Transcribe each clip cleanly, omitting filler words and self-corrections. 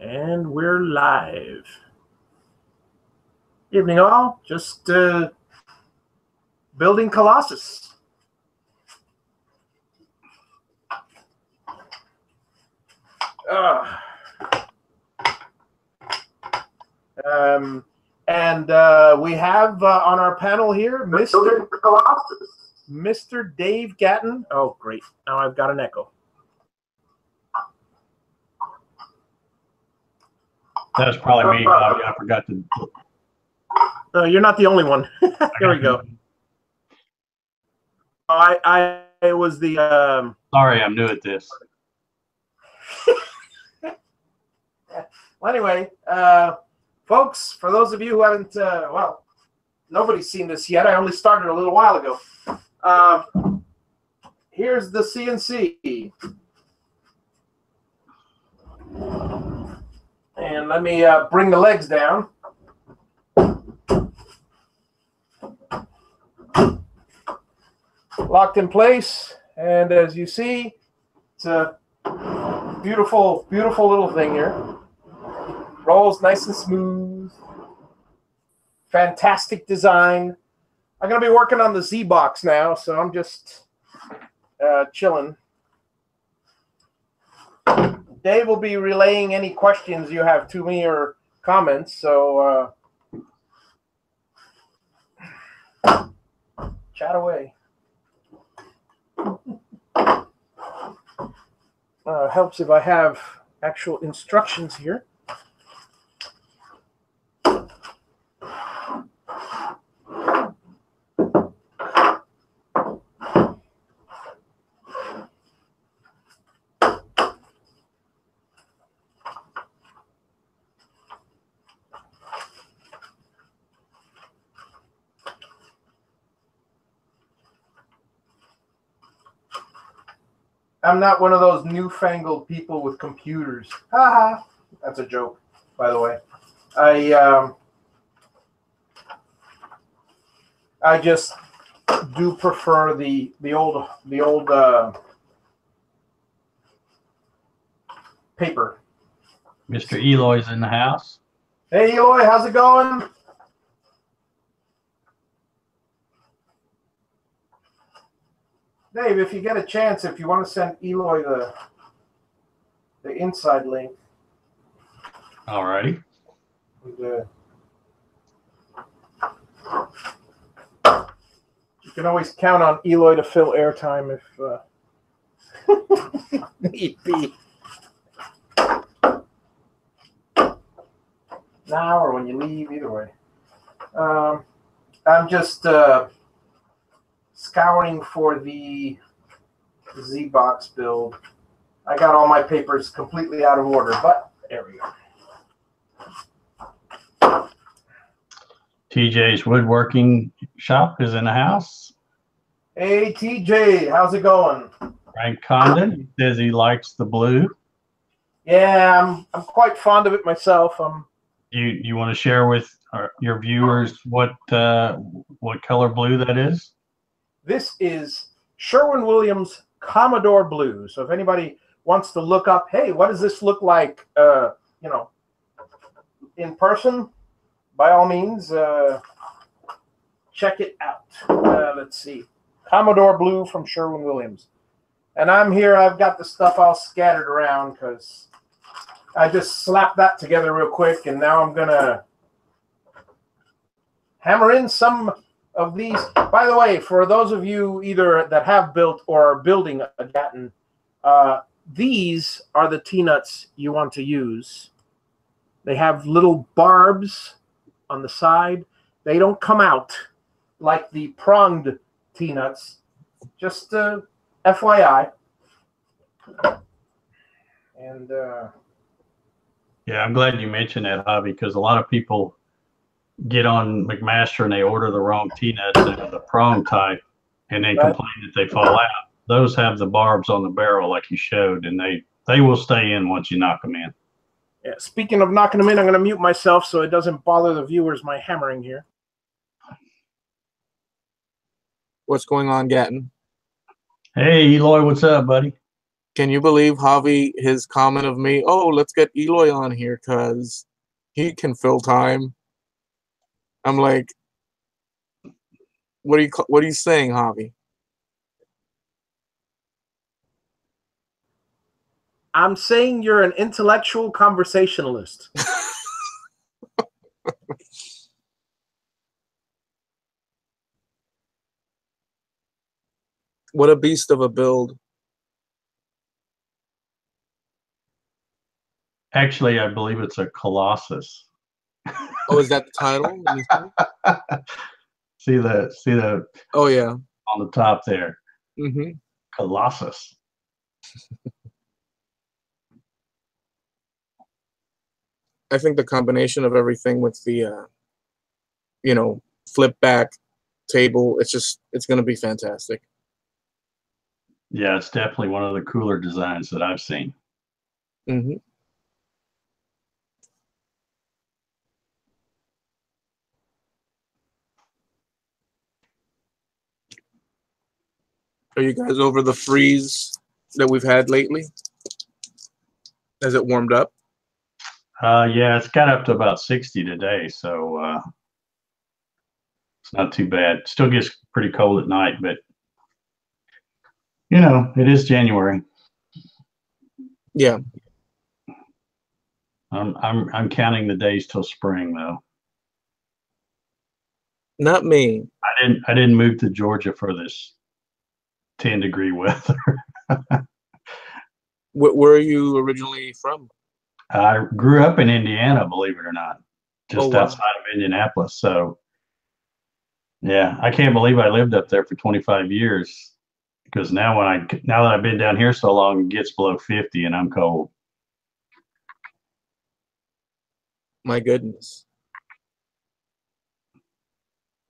And we're live. Evening all, just building Colossus. We have on our panel here Mr. Dave Gatton. Oh, great. Now I've got an echo. That's probably me, Bobby. I forgot to. You're not the only one. Here we go. Oh, I was the. Sorry, I'm new at this. Well, anyway, folks, for those of you who haven't, well, nobody's seen this yet. I only started a little while ago. Here's the CNC. And let me bring the legs down. Locked in place, and as you see, it's a beautiful, beautiful little thing here. Rolls nice and smooth. Fantastic design. I'm going to be working on the Z box now, so I'm just chilling. Dave will be relaying any questions you have to me or comments, so chat away. Helps if I have actual instructions here. I'm not one of those newfangled people with computers. Haha. That's a joke, by the way. I just do prefer the old paper. Mr. Eloy's in the house. Hey Eloy, how's it going? Dave, if you get a chance, if you want to send Eloy the inside link. All righty. You can always count on Eloy to fill airtime if need be. Now or when you leave, either way. I'm just scouring for the Z box build. I got all my papers completely out of order, but there we go. TJ's woodworking shop is in the house. Hey TJ, how's it going? Frank Condon says he likes the blue. Yeah, I'm quite fond of it myself. You want to share with your viewers what color blue that is? This is Sherwin-Williams Commodore Blue. So if anybody wants to look up, hey, what does this look like, in person, by all means, check it out. Let's see. Commodore Blue from Sherwin-Williams. And I'm here. I've got the stuff all scattered around because I just slapped that together real quick, and now I'm going to hammer in some of these. By the way, for those of you either that have built or are building a Gatton, these are the T-nuts you want to use. They have little barbs on the side. They don't come out like the pronged T-nuts. Just FYI. And yeah, I'm glad you mentioned that, Javi, because a lot of people get on McMaster and they order the wrong T-nuts and the prong type, and then complain that they fall out. Those have the barbs on the barrel like you showed, and they will stay in once you knock them in. Yeah, speaking of knocking them in, I'm going to mute myself so it doesn't bother the viewers, my hammering here. What's going on, Gatton? Hey, Eloy, what's up, buddy? Can you believe Javi, his comment of me, oh, let's get Eloy on here because he can fill time. I'm like, what are you saying, Javi? I'm saying you're an intellectual conversationalist. What a beast of a build. Actually, I believe it's a Colossus. Oh, is that the title? See the Oh yeah, on the top there. mm-hmm. Colossus. I think the combination of everything with the flip back table, it's going to be fantastic. Yeah, it's definitely one of the cooler designs that I've seen. Mm-hmm. Are you guys over the freeze that we've had lately? Has it warmed up? Yeah, it's got up to about 60 today, so it's not too bad. Still gets pretty cold at night, but it is January. Yeah. I'm counting the days till spring though. Not me. I didn't move to Georgia for this 10-degree weather. Where are you originally from? I grew up in Indiana, believe it or not, just wow. outside of Indianapolis. So yeah, I can't believe I lived up there for 25 years. Because now that I've been down here so long, it gets below 50 and I'm cold. My goodness.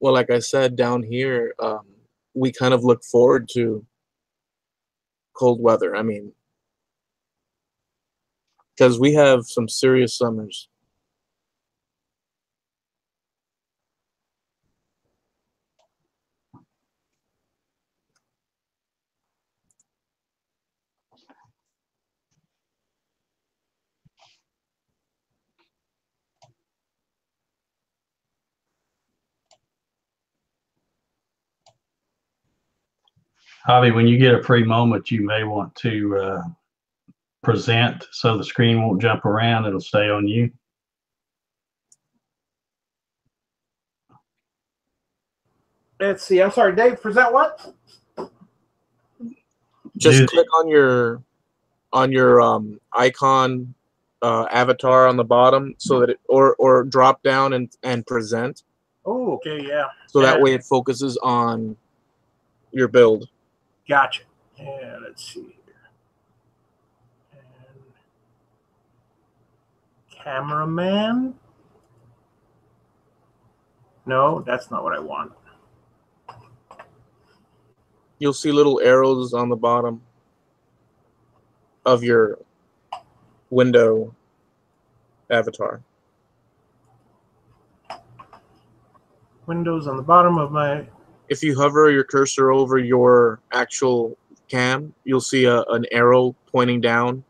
Well, like I said, down here, we kind of look forward to cold weather. I mean, because we have some serious summers. Javi, when you get a free moment, you may want to present so the screen won't jump around. It'll stay on you. Let's see. I'm sorry, Dave. Present what? Just click on your icon avatar on the bottom, so that it or drop down and present. Oh, okay, yeah. So that way it focuses on your build. Gotcha. Yeah, let's see here. And cameraman. No, that's not what I want. You'll see little arrows on the bottom of your window avatar. Windows on the bottom of my... If you hover your cursor over your actual cam, you'll see an arrow pointing down,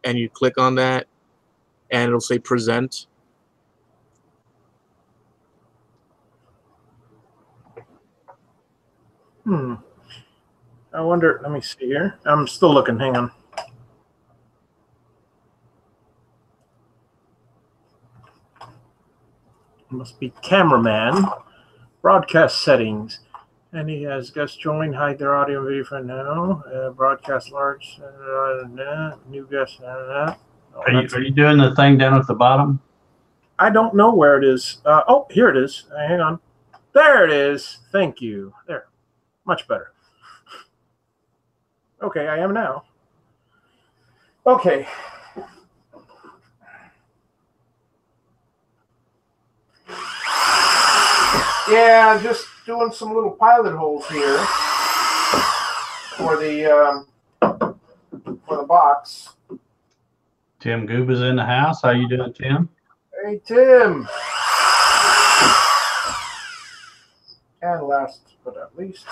and you click on that, and it'll say present. I wonder, let me see here. I'm still looking, hang on. Must be cameraman. Broadcast settings. And he has guest join, hide their audio and video for now. Broadcast large. New guest. Are you doing the thing down at the bottom? I don't know where it is. Oh, here it is. Hang on. There it is. Thank you. There. Much better. Okay, I am now. Okay. Yeah, just doing some little pilot holes here for the box. Tim Goob is in the house. How you doing, Tim? Hey, Tim. And last but not least.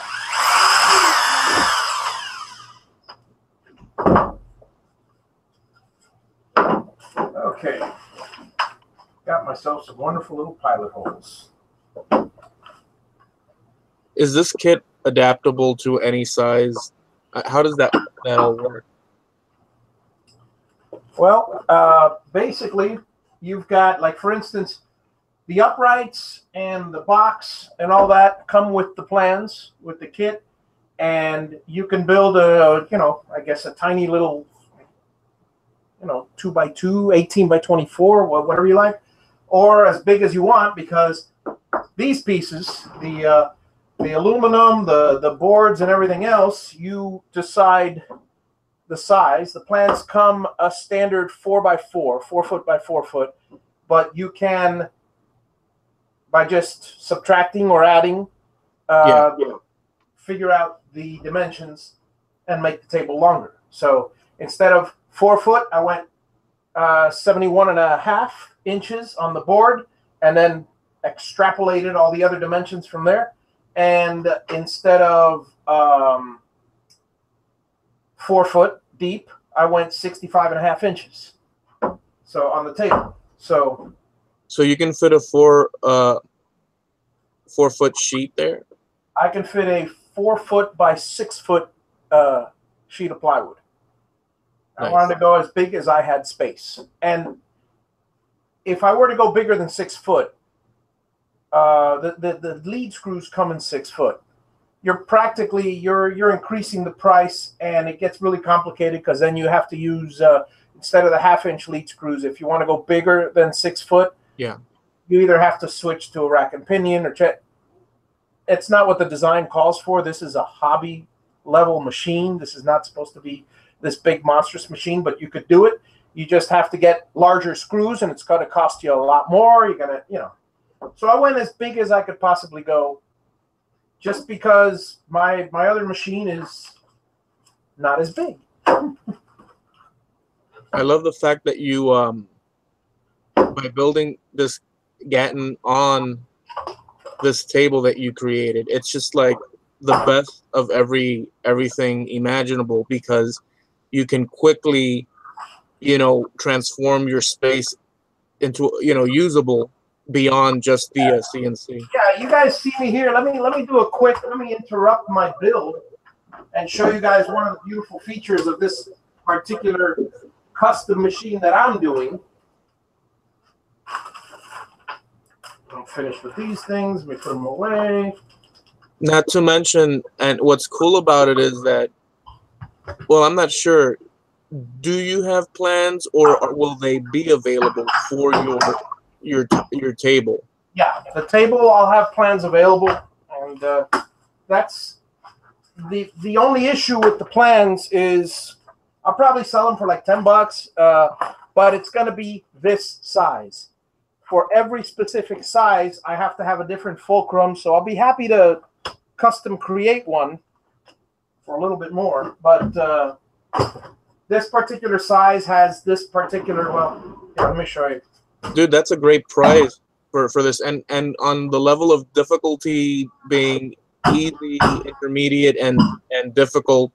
Okay. Got myself some wonderful little pilot holes. Is this kit adaptable to any size? How does that all work? Well, basically, you've got, like, for instance, the uprights and the box and all that come with the plans, with the kit, and you can build a, I guess a tiny little, 2x2, 18 by 24, whatever you like, or as big as you want, because these pieces, the aluminum, the boards, and everything else, you decide the size. The plans come a standard 4x4, 4 foot by 4 foot, but you can, by just subtracting or adding, figure out the dimensions and make the table longer. So instead of 4 foot, I went 71.5 inches on the board, and then extrapolated all the other dimensions from there. And instead of 4 foot deep, I went 65.5 inches. So on the table. So you can fit a 4 foot sheet there? I can fit a 4 foot by 6 foot sheet of plywood. Nice. I wanted to go as big as I had space. And if I were to go bigger than 6 foot, the lead screws come in 6 foot. You're increasing the price, and it gets really complicated because then you have to use instead of the 1/2 inch lead screws, if you want to go bigger than 6 foot, you either have to switch to a rack and pinion or check. It's not what the design calls for. This is a hobby level machine. This is not supposed to be this big monstrous machine, but you could do it. You just have to get larger screws, and it's going to cost you a lot more. You're going to, So I went as big as I could possibly go, just because my other machine is not as big. I love the fact that you, by building this Gatton on this table that you created, it's just like the best of everything imaginable, because you can quickly, transform your space into, usable beyond just the CNC. Yeah, you guys see me here. Let me interrupt my build and show you guys one of the beautiful features of this particular custom machine that I'm doing. I'm finished with these things. Let me put them away. Not to mention, and what's cool about it is that, well, I'm not sure. Do you have plans, or will they be available for your table? Yeah, the table, I'll have plans available, and that's the only issue with the plans is I'll probably sell them for like $10, but it's going to be this size. For every specific size, I have to have a different fulcrum, so I'll be happy to custom create one for a little bit more, but this particular size has this particular, here, let me show you. Dude, that's a great price for this, and on the level of difficulty being easy, intermediate, and difficult,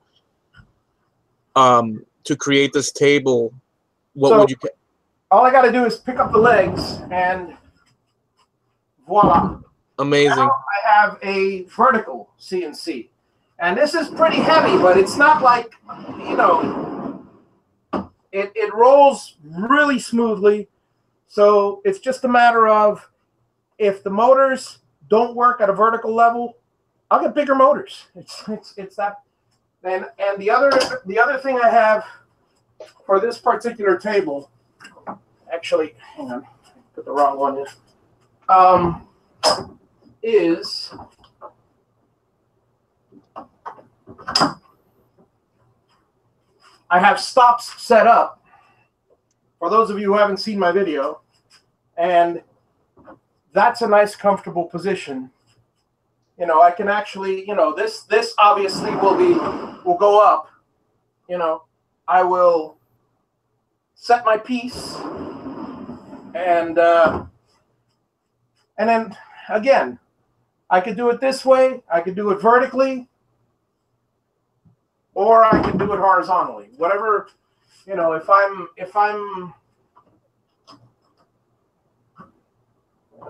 to create this table, what would you? All I got to do is pick up the legs, and voila! Amazing. Now I have a vertical CNC, and this is pretty heavy, but it's not like, it rolls really smoothly. So it's just a matter of, if the motors don't work at a vertical level, I'll get bigger motors. It's that. And the other thing I have for this particular table, actually, hang on, put the wrong one in, is I have stops set up. For those of you who haven't seen my video, and that's a nice, comfortable position. I can actually, this obviously will go up. I will set my piece, and then again, I could do it this way. I could do it vertically, or I could do it horizontally. Whatever. If I'm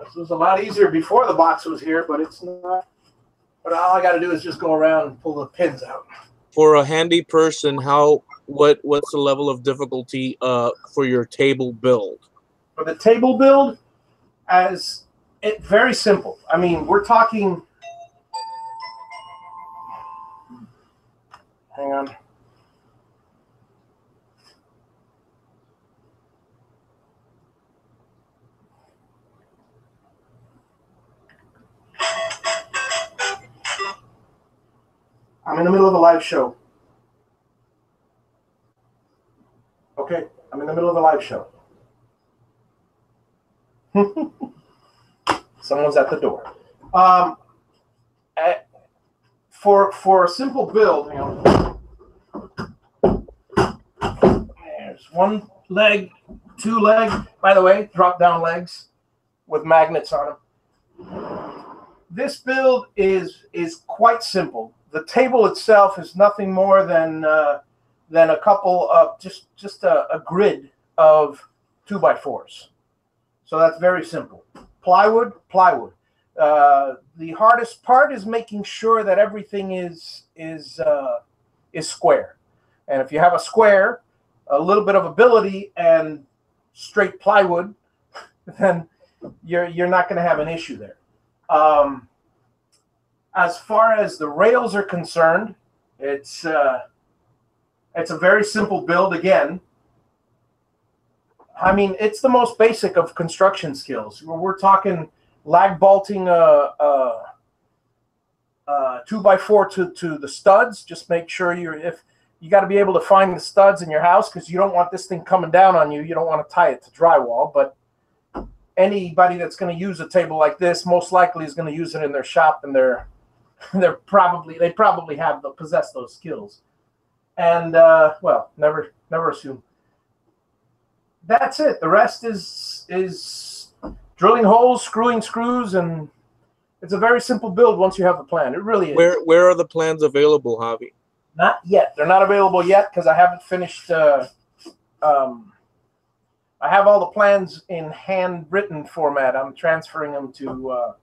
This was a lot easier before the box was here, but it's not. But all I got to do is just go around and pull the pins out. For a handy person, what's the level of difficulty for your table build? For the table build, very simple. I mean, we're talking. Hang on. I'm in the middle of a live show. Okay, I'm in the middle of a live show. Someone's at the door. For a simple build, there's one leg, two leg. By the way, drop down legs with magnets on them. This build is quite simple. The table itself is nothing more than a couple of just a grid of 2x4s. So that's very simple. Plywood. The hardest part is making sure that everything is square. And if you have a square, a little bit of ability, and straight plywood, then you're not going to have an issue there. As far as the rails are concerned, it's a very simple build again. I mean, it's the most basic of construction skills. We're talking lag bolting a 2x4 to the studs. Just make sure you got to be able to find the studs in your house, because you don't want this thing coming down on you. You don't want to tie it to drywall, but anybody that's going to use a table like this most likely is going to use it in their shop, and they probably possess those skills. And well, never assume. That's it. The rest is drilling holes, screwing screws, and it's a very simple build once you have the plan. It really is. Where are the plans available, Javi? Not yet. They're not available yet because I haven't finished. I have all the plans in handwritten format. I'm transferring them to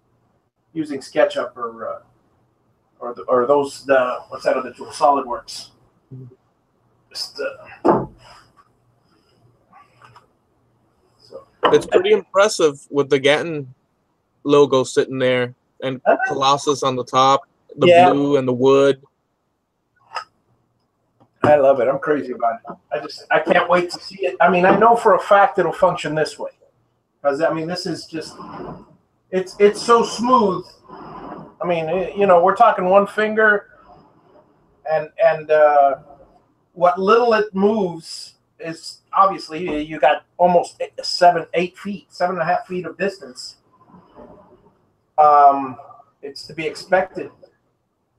using SketchUp or those what's that other tool? SolidWorks. Just, it's pretty impressive with the Gatton logo sitting there and Colossus on the top, the blue and the wood. I love it. I'm crazy about it. I can't wait to see it. I mean, I know for a fact it'll function this way, because I mean, this is just it's so smooth. I mean, we're talking one finger, and what little it moves is obviously you got almost 7.5 feet of distance. It's to be expected,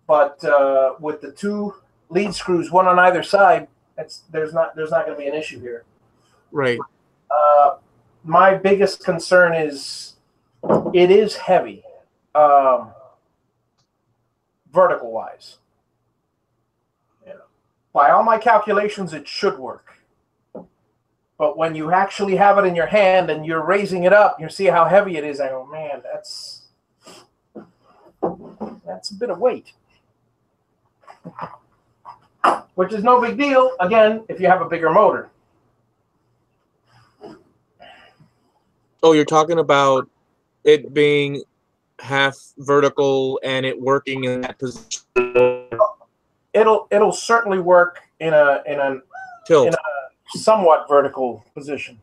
but with the two lead screws, one on either side, there's not going to be an issue here. Right. My biggest concern is it is heavy, vertical wise. By all my calculations, it should work. But when you actually have it in your hand and you're raising it up, you see how heavy it is. I go, man, that's a bit of weight. Which is no big deal, again, if you have a bigger motor. Oh, you're talking about it being half vertical and it working in that position. It'll certainly work in a tilt, in a somewhat vertical position.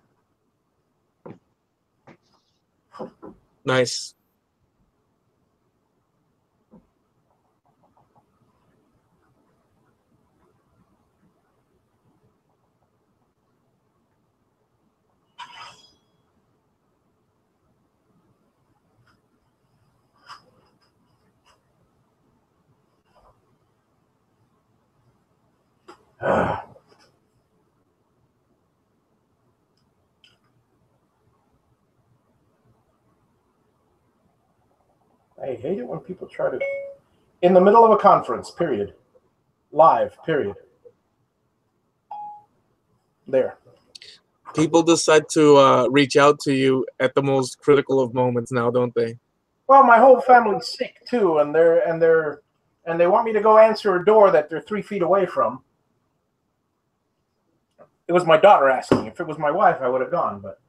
Nice. I hate it when people try to, in the middle of a conference, period. Live, period. There. People decide to reach out to you at the most critical of moments now, don't they? Well, my whole family's sick too, and they want me to go answer a door that they're 3 feet away from. It was my daughter asking. If it was my wife, I would have gone, but.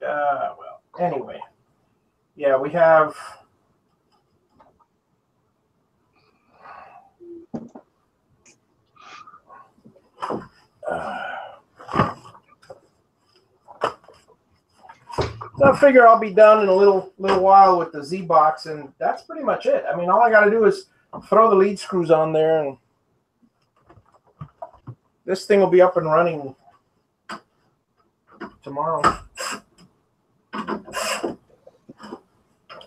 Well, anyway. Yeah, we have. So I figure I'll be done in a little while with the Z box, and that's pretty much it. I mean, all I got to do is throw the lead screws on there, and this thing will be up and running tomorrow,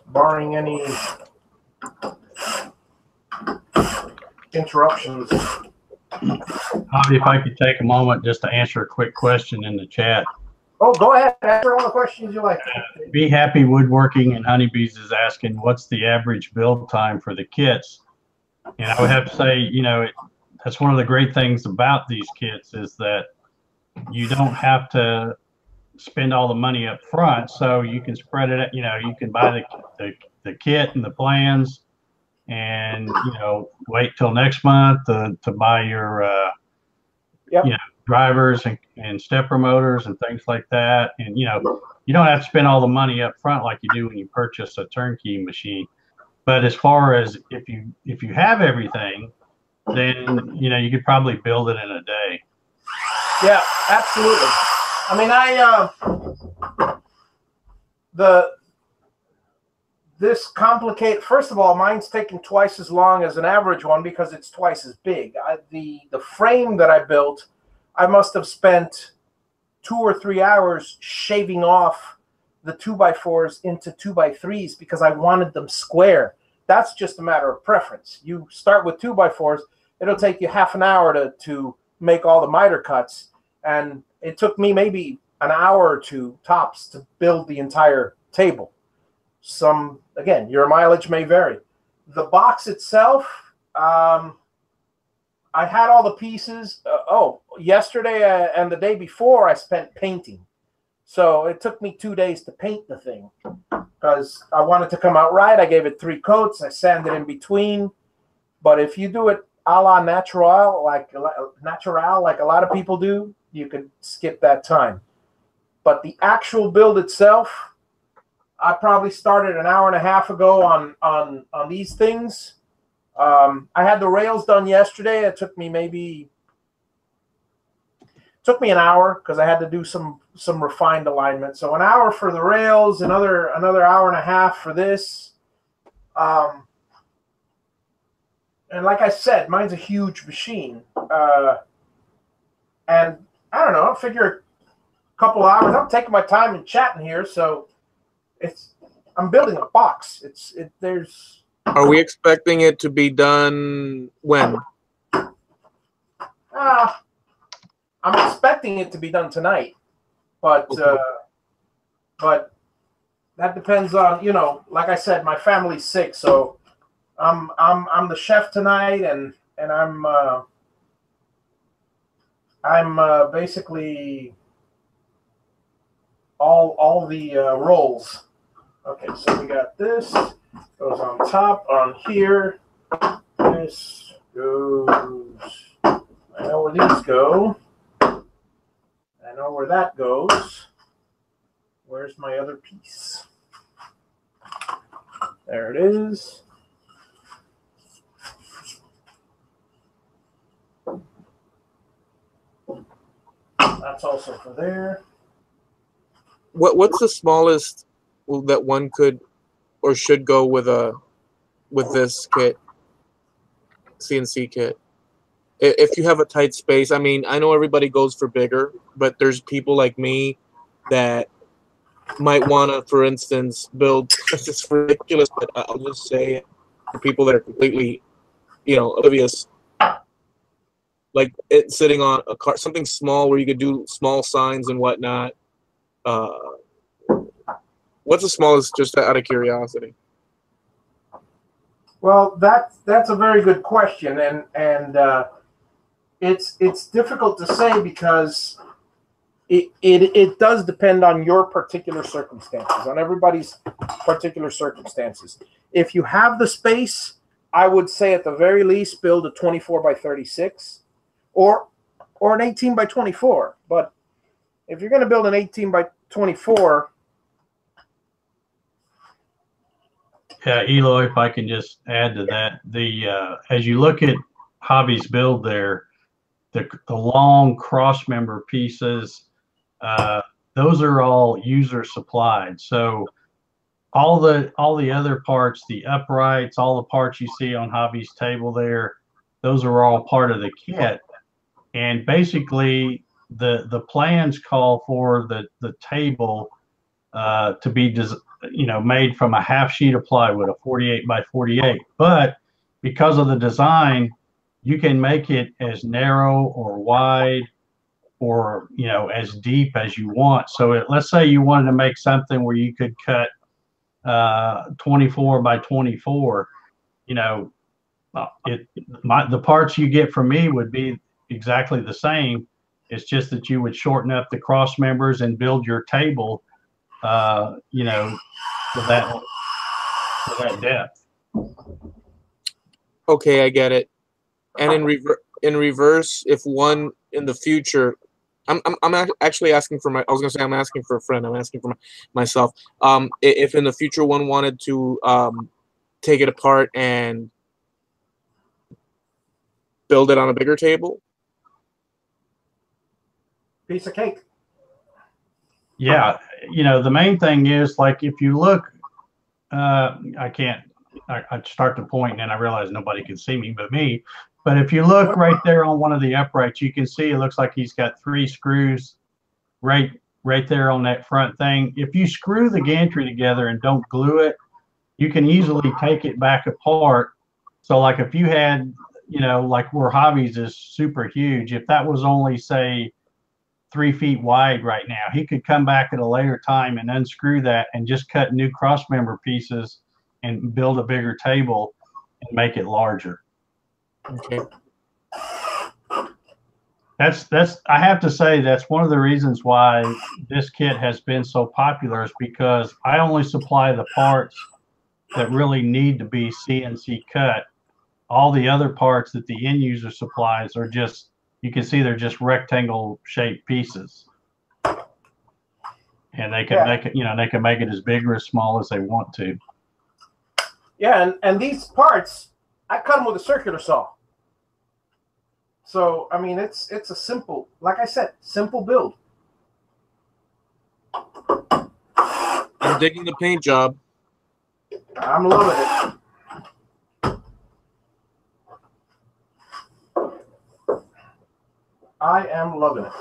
barring any interruptions. Javi, if I could take a moment just to answer a quick question in the chat. Oh, go ahead. Answer all the questions you like. Be Happy Woodworking and Honeybees is asking, what's the average build time for the kits? And I would have to say, you know, that's one of the great things about these kits is that you don't have to spend all the money up front, so you can spread it. You know, you can buy the kit and the plans, and you know, wait till next month to buy your Yep. you know, drivers and stepper motors and things like that. And you know, you don't have to spend all the money up front like you do when you purchase a turnkey machine. But as far as if you have everything, then you know you could probably build it in a day. Yeah, absolutely. I mean, this complicate. First of all, mine's taking twice as long as an average one because it's twice as big. The frame that I built, I must have spent 2 or 3 hours shaving off the 2x4s into 2x3s because I wanted them square. That's just a matter of preference. You start with 2x4s, it'll take you half an hour to make all the miter cuts, and it took me maybe an hour or 2 tops to build the entire table. Again, your mileage may vary. The box itself, I had all the pieces. Yesterday and the day before I spent painting. So it took me 2 days to paint the thing because I wanted to come out right. I gave it 3 coats. I sanded in between. But if you do it a la natural, like a lot of people do, you could skip that time. But the actual build itself, I probably started an hour and a half ago on these things. I had the rails done yesterday. It took me an hour because I had to do some refined alignment. So an hour for the rails, another hour and a half for this. And like I said, mine's a huge machine. And I don't know, I'll figure a couple hours. I'm taking my time and chatting here, so I'm building a box. There's. Are we expecting it to be done when? I'm expecting it to be done tonight, but Okay. but that depends on, you know, like I said, my family's sick, so I'm the chef tonight, and I'm basically all the rolls. Okay, so we got this goes on top on here. This goes. I know where these go. I know where that goes. Where's my other piece? There it is. That's also for there. What's the smallest that one could or should go with this kit, CNC kit? If you have a tight space, I mean, I know everybody goes for bigger, but there's people like me that might want to, for instance, build. It's ridiculous, but I'll just say it for people that are completely, you know, oblivious. Like it sitting on a car, something small where you could do small signs and whatnot. What's the smallest, just out of curiosity? Well, that's a very good question, and it's difficult to say because it does depend on your particular circumstances, on everybody's particular circumstances. If you have the space, I would say at the very least build a 24 by 36 or an 18 by 24. But if you're going to build an 18 by 24, yeah, Eloy, if I can just add to that, as you look at Hobby's build there, the long cross member pieces, those are all user supplied. So all the other parts, the uprights, all the parts you see on Hobby's table there, those are all part of the kit. And basically the plans call for the table to be made from a half sheet of plywood, a 48 by 48. But because of the design, you can make it as narrow or wide or as deep as you want. So let's say you wanted to make something where you could cut 24 by 24. The parts you get from me would be exactly the same. It's just that you would shorten up the cross members and build your table for that depth. Okay, I get it. And in reverse, if one in the future, I'm actually asking for I was gonna say I'm asking for a friend. I'm asking for myself. If in the future one wanted to take it apart and build it on a bigger table, piece of cake. Yeah, the main thing is, like, if you look, I start to point and then I realize nobody can see me but me. But if you look right there on one of the uprights, you can see it looks like he's got 3 screws right there on that front thing. If you screw the gantry together and don't glue it, you can easily take it back apart. So like if you had, like where Hobby's is super huge, if that was only, say, 3 feet wide right now, he could come back at a later time and unscrew that and just cut new cross member pieces and build a bigger table and make it larger. Okay. That's I have to say that's one of the reasons why this kit has been so popular, is because I only supply the parts that really need to be CNC cut. All the other parts that the end user supplies are just, you can see they're just rectangle shaped pieces. And they can make it, they can make it as big or as small as they want to. Yeah, and these parts, I cut them with a circular saw. So, I mean, it's a simple, like I said, simple build. I'm digging the paint job. I'm loving it. I am loving it.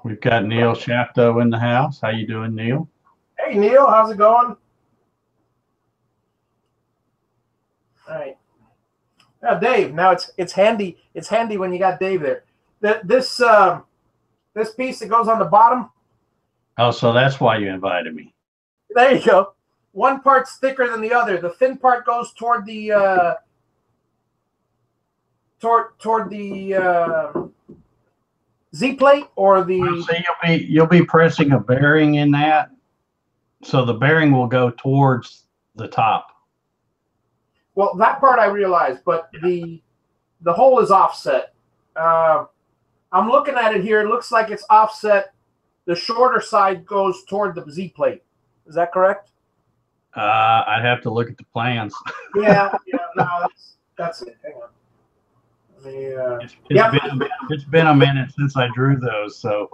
We've got Neil Shafto in the house. How you doing, Neil? Hey, Neil, how's it going? All right. Now, Dave. Now it's handy. It's handy when you got Dave there. This piece that goes on the bottom. Oh, so that's why you invited me. There you go. One part's thicker than the other. The thin part goes toward the toward the Z plate or the. Well, so you'll be pressing a bearing in that, so the bearing will go towards the top. Well, that part I realize, but the hole is offset. I'm looking at it here. It looks like it's offset. The shorter side goes toward the Z plate. Is that correct? I'd have to look at the plans. Yeah, no, that's it. Hang on. It's been a minute since I drew those, so.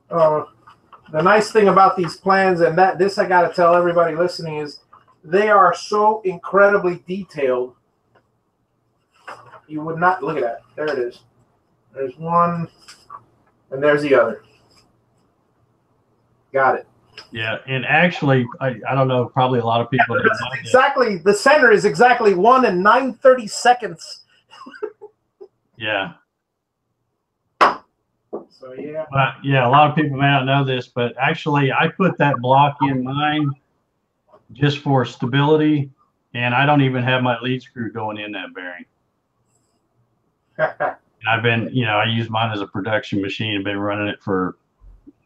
The nice thing about these plans, and this I got to tell everybody listening, is they are so incredibly detailed. You would not look at that. There it is. There's one, and there's the other. Got it. Yeah, and actually, I don't know, probably a lot of people don't know exactly. The center is exactly 1 9/30. 30 . Yeah. So yeah. But yeah, a lot of people may not know this, but actually I put that block in mine just for stability, and I don't even have my lead screw going in that bearing. I've been, you know, I use mine as a production machine. I've been running it for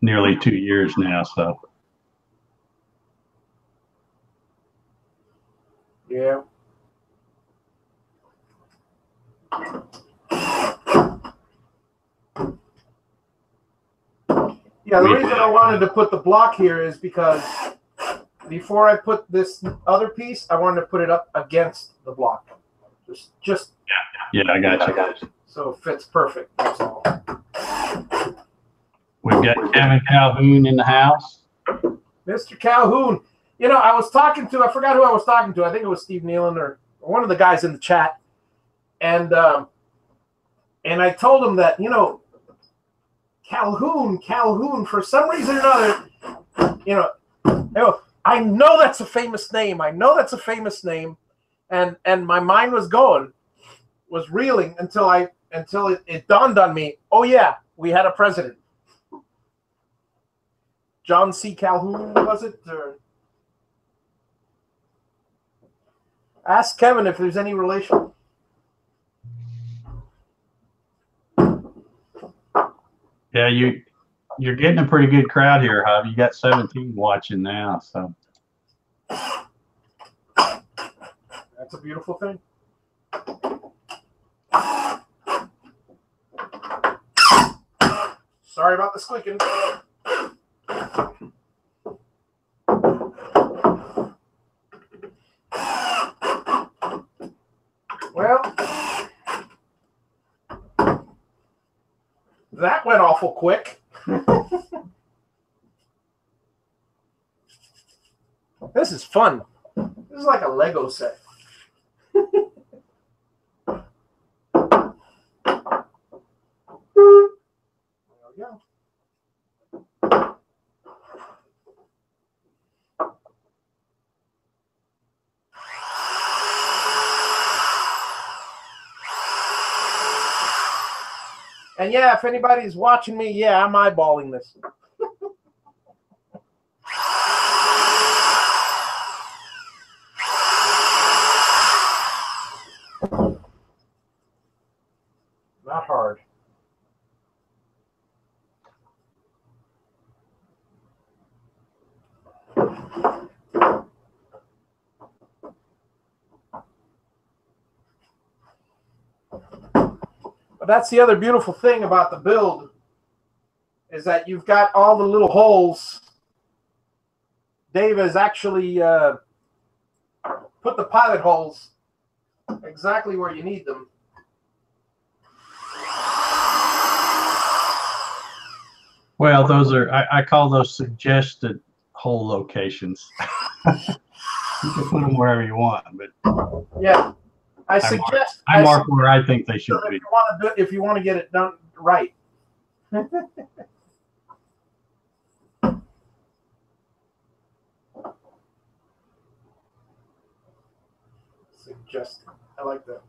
nearly 2 years now, so. Yeah. Yeah, the reason I wanted to put the block here is because before I put this other piece, I wanted to put it up against the block. Just yeah, I got you. So it fits perfect. That's all. We've got Kevin Calhoun in the house. Mr. Calhoun. You know, I forgot who I was talking to. I think it was Steve Nealon or one of the guys in the chat. And I told him that, you know, Calhoun, for some reason or another, you know, I know that's a famous name. And my mind was reeling until it dawned on me. Oh yeah, we had a president. John C. Calhoun, was it? Or ask Kevin if there's any relation. Yeah, you're getting a pretty good crowd here, Hub. You got 17 watching now, so. That's a beautiful thing. Sorry about the squeaking. Well, that went awful quick. This is fun. This is like a Lego set. There we go. And yeah, if anybody's watching me, yeah, I'm eyeballing this. Not hard. But that's the other beautiful thing about the build is that you've got all the little holes. Dave has actually put the pilot holes exactly where you need them. Well, those are, I call those suggested hole locations. You can put them wherever you want, but yeah, I suggest I mark where I think they should be. If you want to get it done right. Suggested. I like that.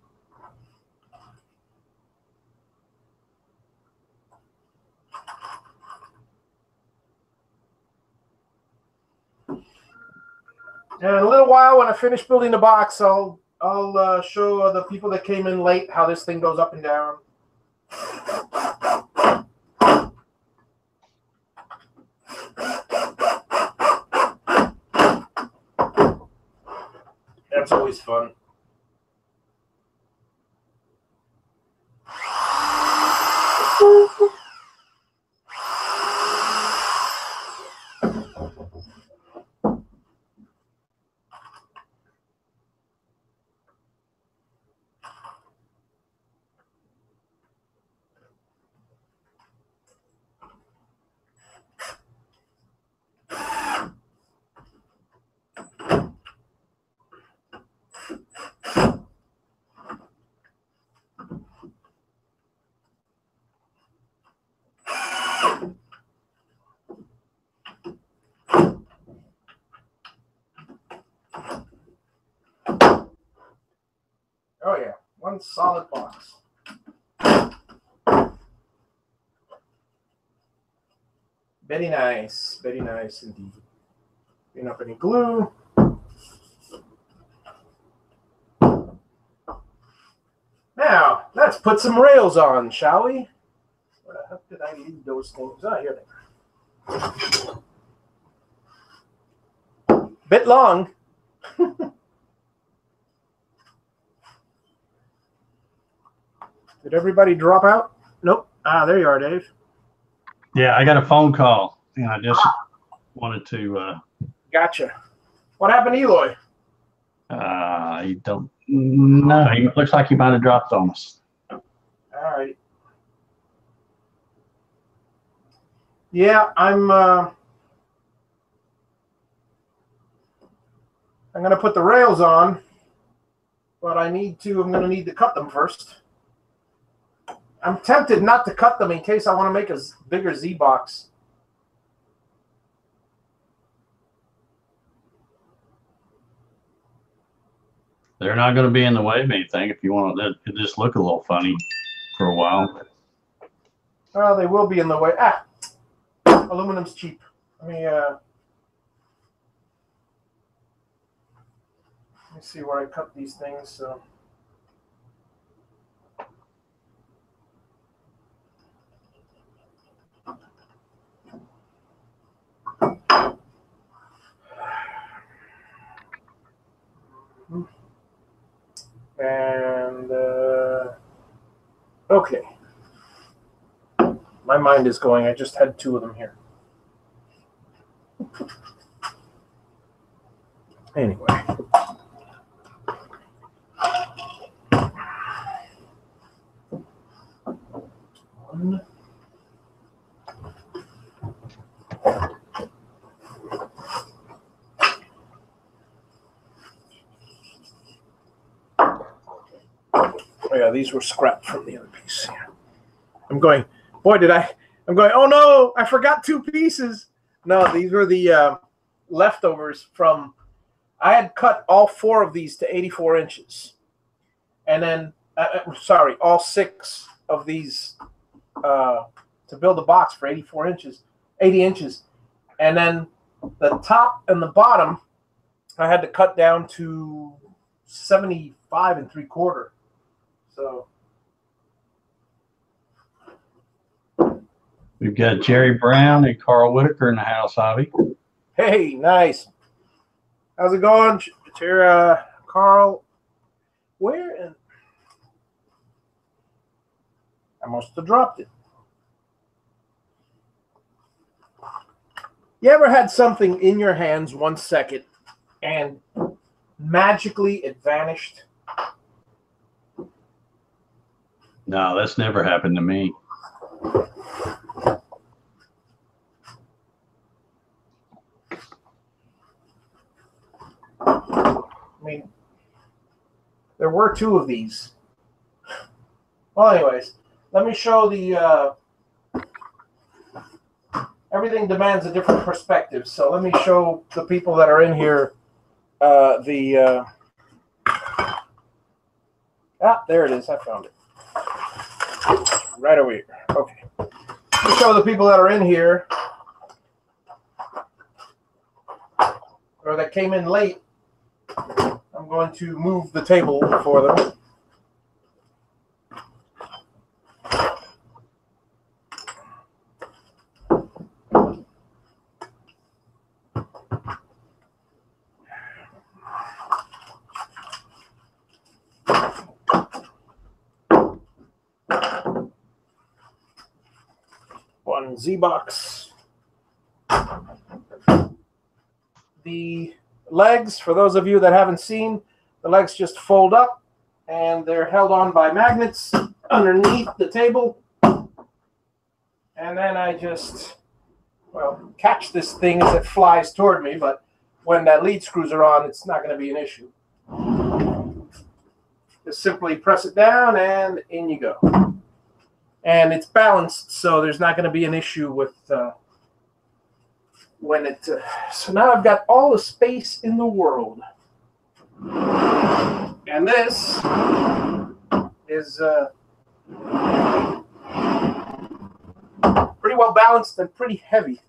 And in a little while, when I finish building the box, I'll show the people that came in late how this thing goes up and down. That's always fun. Oh yeah, one solid box. Very nice. Very nice indeed. Clean up any glue. Now, let's put some rails on, shall we? Where the heck did I leave those things? Oh, here they are. Bit long. Did everybody drop out? Nope. Ah, there you are, Dave. Yeah, I got a phone call, and I just wanted to. Gotcha. What happened to Eloy? He don't. No, he looks like he might have dropped on us. All right. Yeah, I'm gonna put the rails on, but I'm gonna need to cut them first. I'm tempted not to cut them in case I want to make a bigger Z box. They're not going to be in the way of anything. If you want to, it just look a little funny for a while. Well, they will be in the way. Ah, aluminum's cheap. Let me see where I cut these things. So. And okay, my mind is going. I just had two of them here. Anyway, one. Oh yeah, these were scrapped from the other piece. Yeah. I'm going, oh no, I forgot two pieces. No, these were the leftovers from, I had cut all four of these to 84 inches. And then, sorry, all six of these to build a box for 80 inches. And then the top and the bottom, I had to cut down to 75 3/4. So we've got Jerry Brown and Carl Whitaker in the house, Javi. Hey, nice. How's it going, Carl? Where? I must have dropped it. You ever had something in your hands 1 second and magically it vanished? No, that's never happened to me. I mean, there were two of these. Well, anyways, let me show the everything demands a different perspective. So let me show the people that are in here there it is. I found it. Right over here. Okay. Let me show the people that are in here or that came in late. I'm going to move the table for them. One Z-box. The legs, for those of you that haven't seen, the legs just fold up and they're held on by magnets underneath the table. And then I just, catch this thing as it flies toward me, but when that lead screws are on, it's not going to be an issue. Just simply press it down and in you go. And it's balanced, so there's not going to be an issue with when it... so now I've got all the space in the world. And this is pretty well balanced and pretty heavy.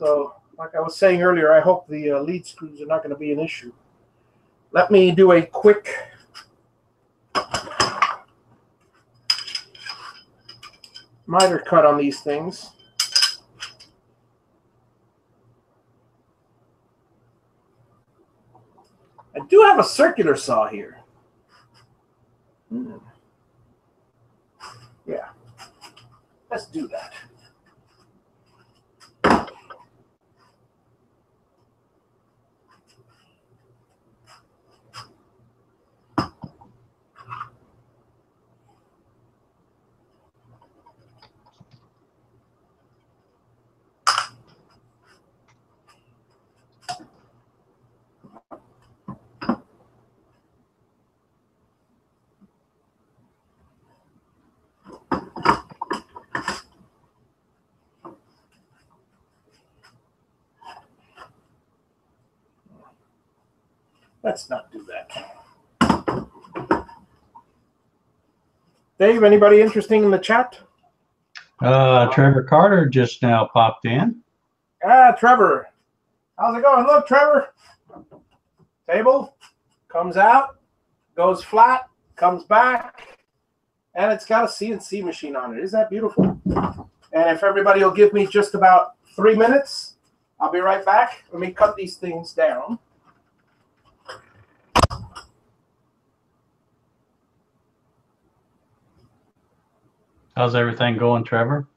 So, like I was saying earlier, I hope the lead screws are not going to be an issue. Let me do a quick miter cut on these things. I do have a circular saw here. Yeah, let's do that. Let's not do that. Dave, anybody interesting in the chat? Trevor Carter just now popped in. Ah, Trevor. How's it going? Look, Trevor. Table comes out, goes flat, comes back, and it's got a CNC machine on it. Isn't that beautiful? And if everybody will give me just about 3 minutes, I'll be right back. Let me cut these things down. How's everything going, Trevor?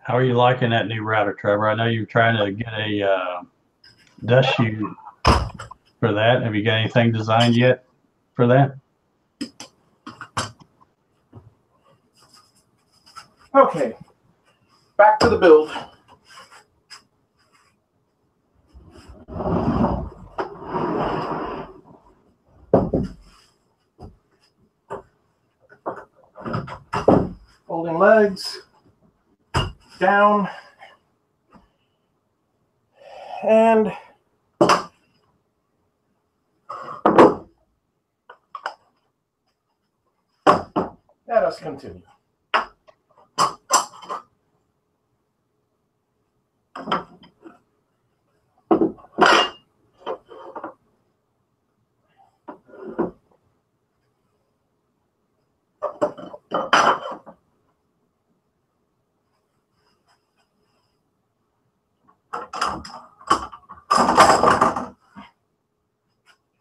How are you liking that new router, Trevor? I know you're trying to get a dust chute for that. Have you got anything designed yet for that? Okay, back to the build. Holding legs down, and let us continue.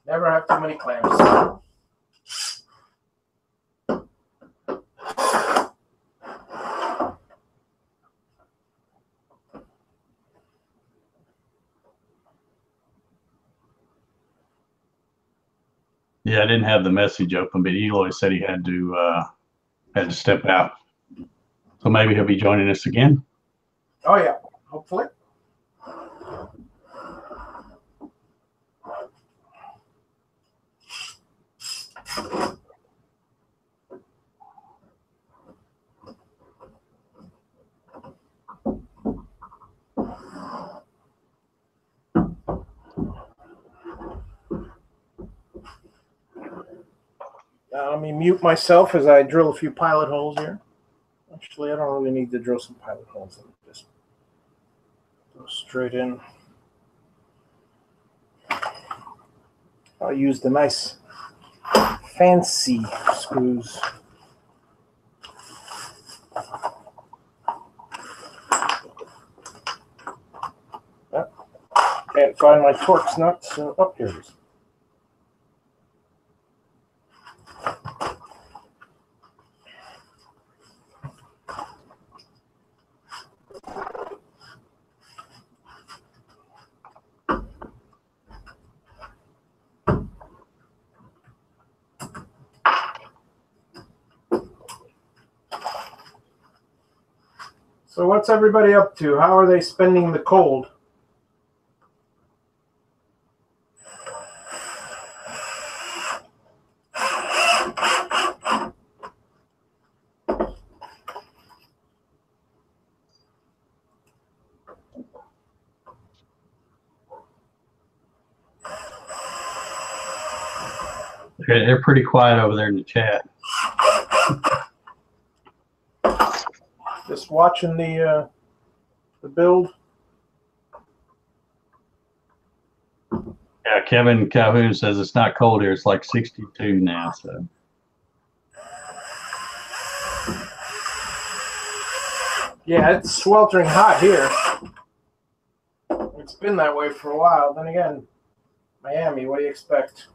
Never have too many clamps. Yeah, I didn't have the message open, but Eloy said he had to step out. So maybe he'll be joining us again. Oh yeah, hopefully. Let me mute myself as I drill a few pilot holes here. Actually, I don't really need to drill some pilot holes. Let me just go straight in. I'll use the nice fancy screws. Can't find my Torx nut, so up here it is. So what's everybody up to? How are they spending the cold? They're pretty quiet over there in the chat. Just watching the build. Yeah, Kevin Calhoun says it's not cold here. It's like 62 now. So Yeah, it's sweltering hot here. It's been that way for a while. Then again, Miami, what do you expect?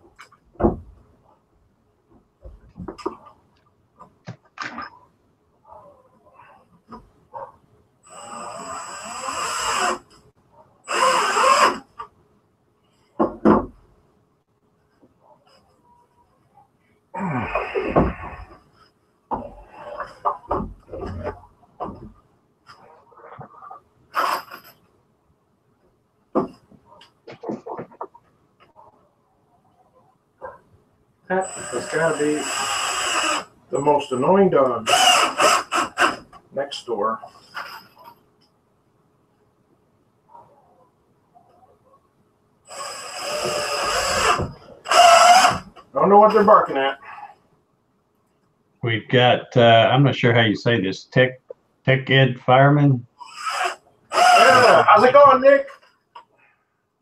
That has got to be the most annoying dog next door. Don't know what they're barking at. we've got, I'm not sure how you say this, Tech Ed Fireman. Yeah, how's it going, Nick?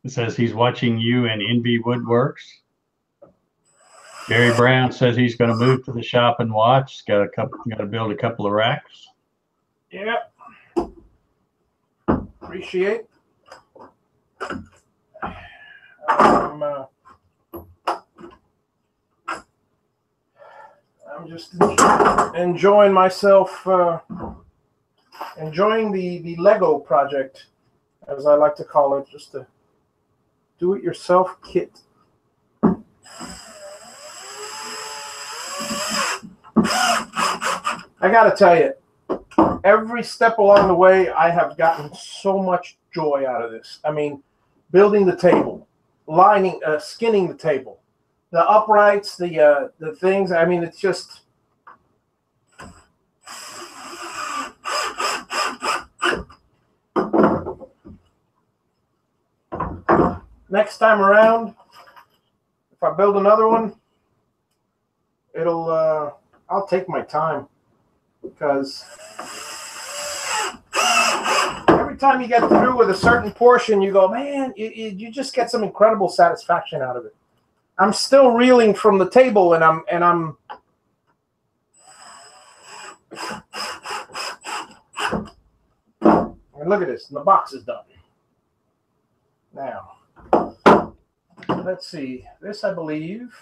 It says he's watching you and NV Woodworks. Jerry Brown says he's going to move to the shop and watch. Got to build a couple of racks. Yeah. Appreciate. I'm just enjoying myself, enjoying the Lego project, as I like to call it, just a do-it-yourself kit. I gotta tell you, every step along the way, I have gotten so much joy out of this. I mean, building the table, skinning the table, the uprights, the things. I mean, it's just. Next time around, if I build another one, I'll take my time, because every time you get through with a certain portion, you go, man, you just get some incredible satisfaction out of it. I'm still reeling from the table, and I'm and look at this, and the box is done. Now, let's see. This, I believe.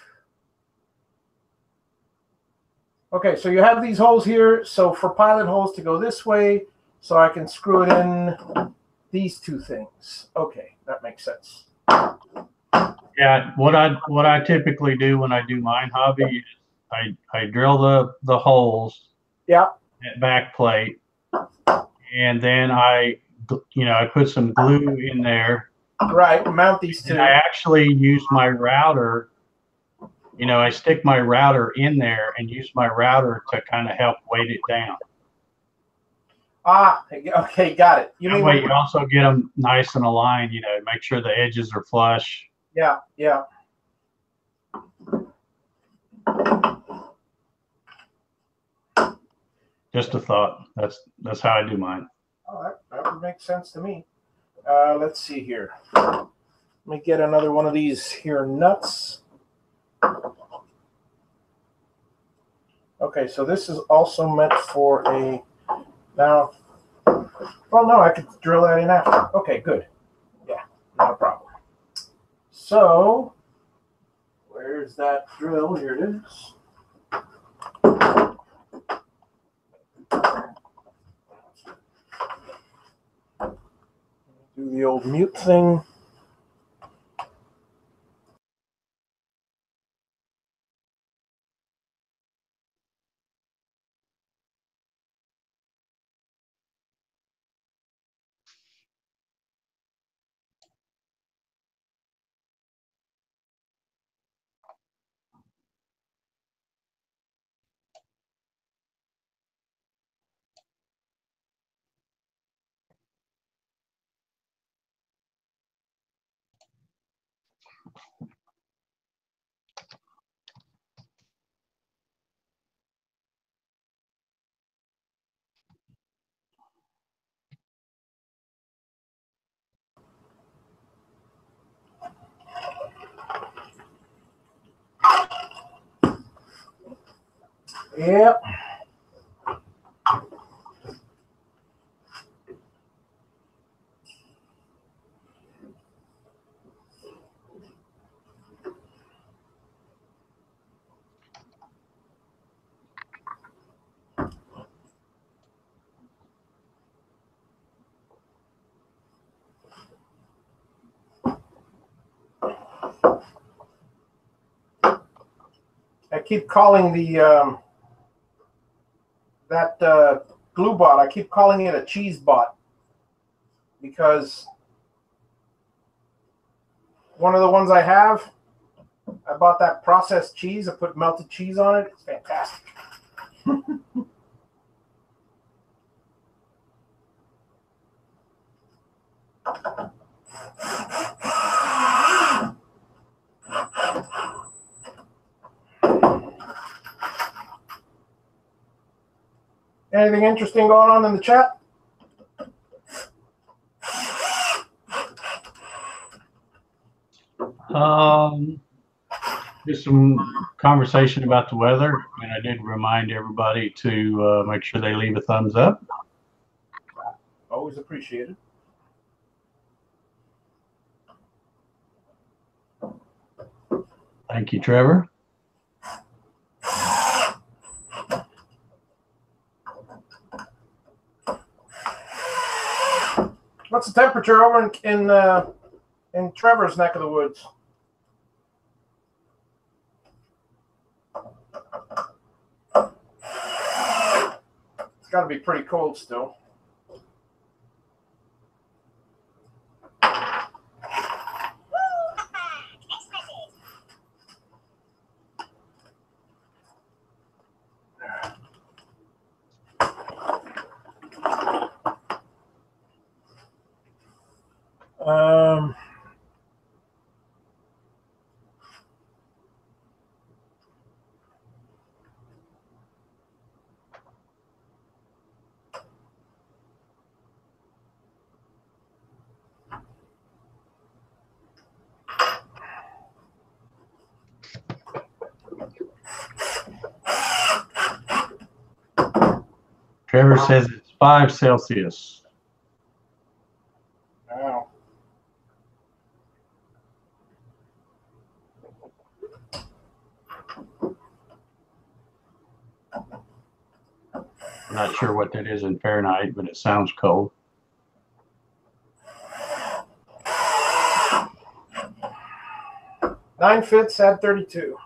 Okay, so you have these holes here. So for pilot holes to go this way, so I can screw it in these two things. Okay, that makes sense. Yeah, what I typically do when I do mine hobby is I drill the holes. Yeah. At back plate, and then I put some glue in there. Right, mount these two. And I actually use my router. I stick my router in there and use my router to kind of help weight it down. Ah, okay, got it. You also get them nice and aligned, make sure the edges are flush. Yeah, yeah. Just a thought. That's how I do mine. Oh, that would make sense to me. Let's see here. Let me get another one of these here nuts. Okay, so this is also meant for a, now, well, no, I could drill that in after. Okay, good. Yeah, not a problem. So, where's that drill? Here it is. Do the old mute thing. Yep. I keep calling the glue bot. I keep calling it a cheese bot because one of the ones I have, I bought that processed cheese. I put melted cheese on it. It's fantastic. Anything interesting going on in the chat? Just some conversation about the weather, and I did remind everybody to make sure they leave a thumbs up. Always appreciated. Thank you, Trevor. What's the temperature over in Trevor's neck of the woods? It's got to be pretty cold still. Trevor says it's 5 Celsius. Wow. I'm not sure what that is in Fahrenheit, but it sounds cold. Nine fits at 32.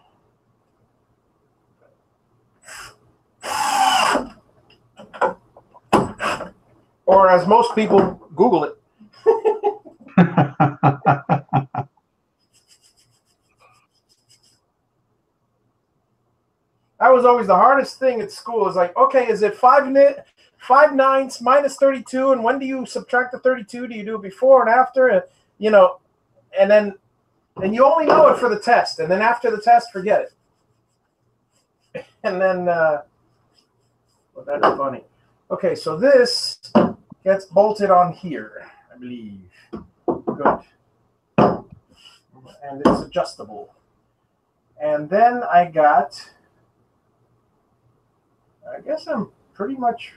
Or as most people Google it. That was always the hardest thing at school. Is like, okay, is it 5 nines minus 32, and when do you subtract the 32? Do you do it before and after? And you know, and you only know it for the test, and then after the test, forget it. And then, well, that's funny. Okay, so this gets bolted on here, I believe. Good. And it's adjustable. And then I guess I'm pretty much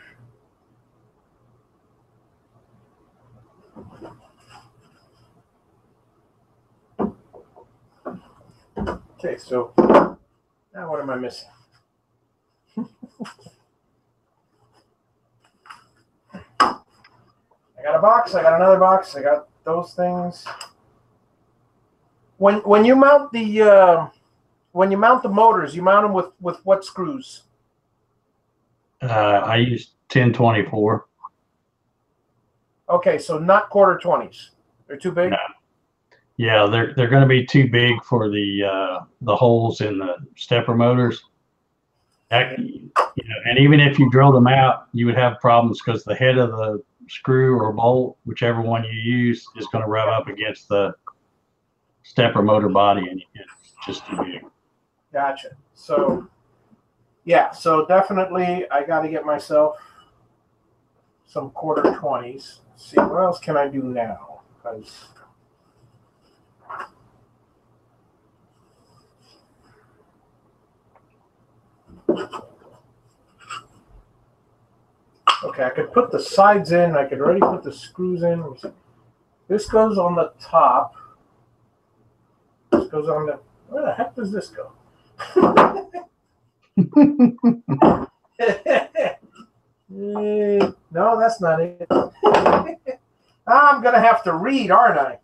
okay, so now what am I missing? I got a box, I got another box, I got those things. When you mount the motors, you mount them with what screws? I use 1024. Okay, so not quarter 20s. They're too big? No. Yeah, they're going to be too big for the holes in the stepper motors. You know, and even if you drilled them out, you would have problems because the head of the screw or bolt, whichever one you use, is going to rub up against the stepper motor body, and it's just too big. Gotcha. So, yeah. So definitely, I got to get myself some 1/4-20s. See what else can I do now? Because okay, I could put the sides in. I could already put the screws in. This goes on the top. This goes on the. Where the heck does this go? No, that's not it. I'm gonna have to read, aren't I?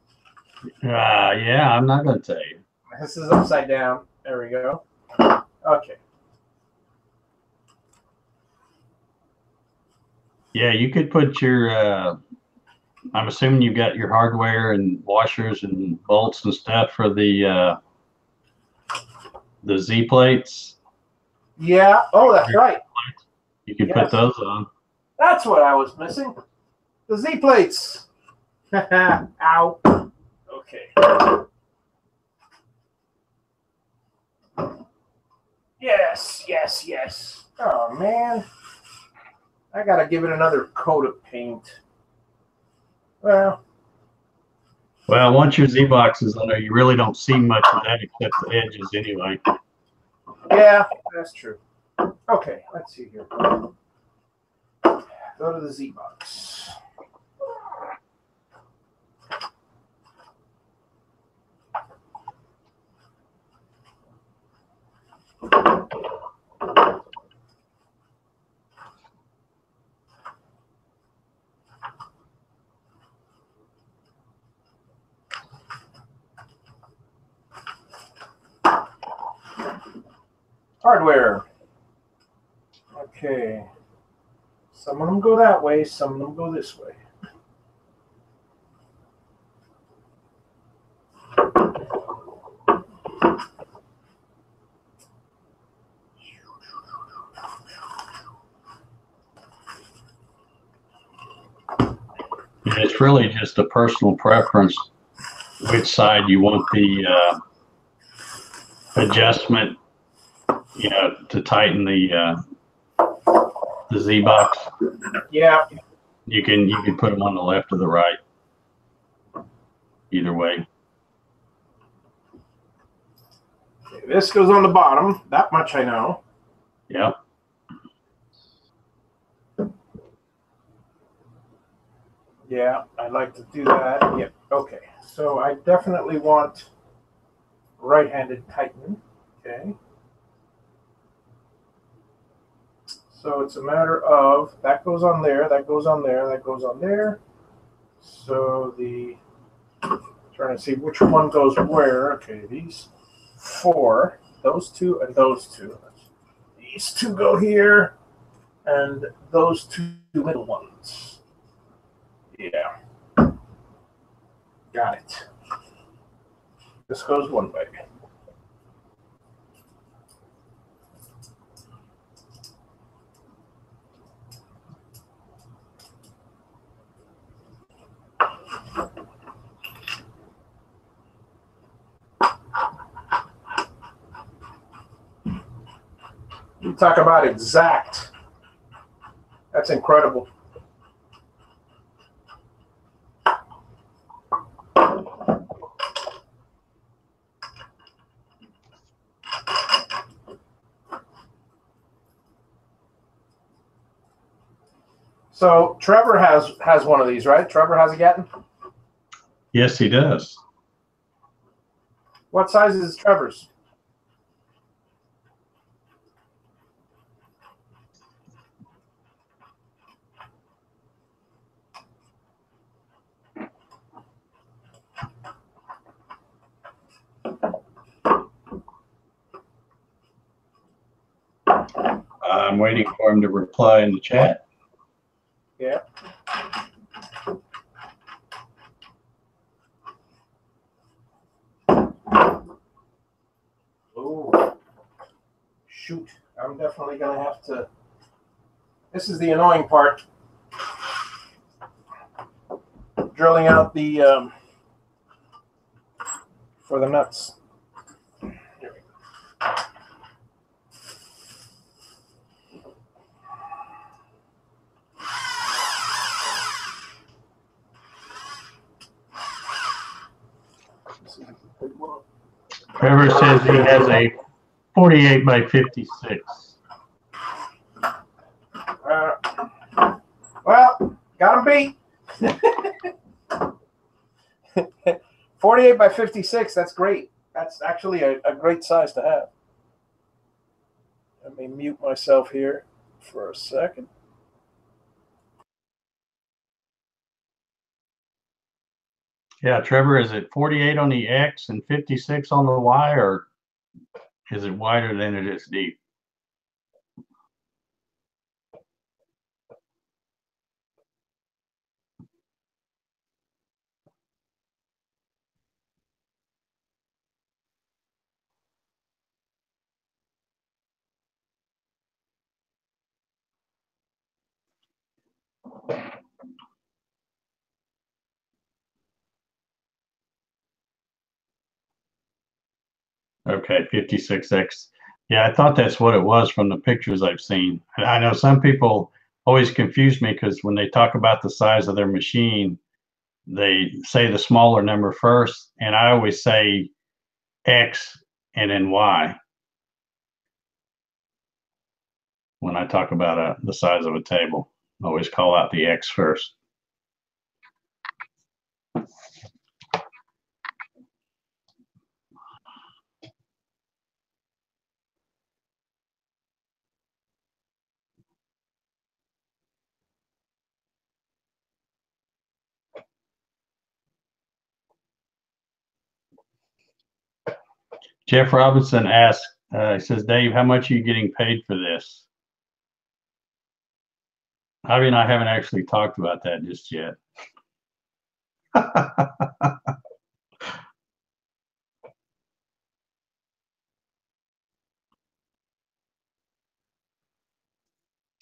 Yeah, I'm not gonna tell you. This is upside down. There we go. Okay. Yeah, you could put your. I'm assuming you've got your hardware and washers and bolts and stuff for the Z plates. Yeah. Oh, that's right. You could put those on. That's what I was missing. The Z plates. Ow. Okay. Yes, yes, yes. Oh, man. I got to give it another coat of paint. Well, once your Z box is on there, you really don't see much of that except the edges anyway. yeah, that's true. Okay, let's see here. Go to the Z box. Hardware. Okay. Some of them go that way, some of them go this way. It's really just a personal preference which side you want the adjustment, to tighten the Z box. Yeah. You can put them on the left or the right. Either way. This goes on the bottom. That much I know. Yep. Yeah, I like to do that. Yep. Okay. So I definitely want right-handed tighten. Okay. So it's a matter of that goes on there, that goes on there, that goes on there. So trying to see which one goes where. Okay, these 4, those 2 and those 2. These 2 go here, and those 2 middle ones. Yeah. Got it. This goes one way. You talk about exact. That's incredible. So Trevor has one of these, right? Trevor has a Gatton? Yes, he does. What size is Trevor's? I'm waiting for him to reply in the chat. Yeah. Oh, shoot. I'm definitely going to have to. This is the annoying part. Drilling out the for the nuts. Trevor says he has a 48 by 56. Well, got him beat. 48 by 56, that's great. That's actually a great size to have. Let me mute myself here for a second. Yeah, Trevor, is it 48 on the X and 56 on the Y, or is it wider than it is deep? Okay, 56X. Yeah, I thought that's what it was from the pictures I've seen. And I know some people always confuse me because when they talk about the size of their machine, they say the smaller number first, and I always say X and then Y when I talk about the size of a table. I always call out the X first. Jeff Robinson asks, he says, Dave, how much are you getting paid for this? I mean, I haven't actually talked about that just yet. It's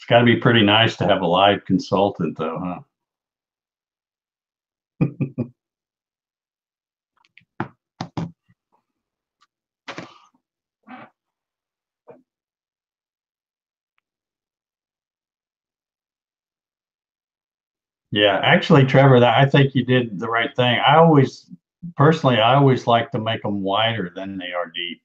got to be pretty nice to have a live consultant, though, huh? Yeah, actually, Trevor, I think you did the right thing. Personally, I always like to make them wider than they are deep.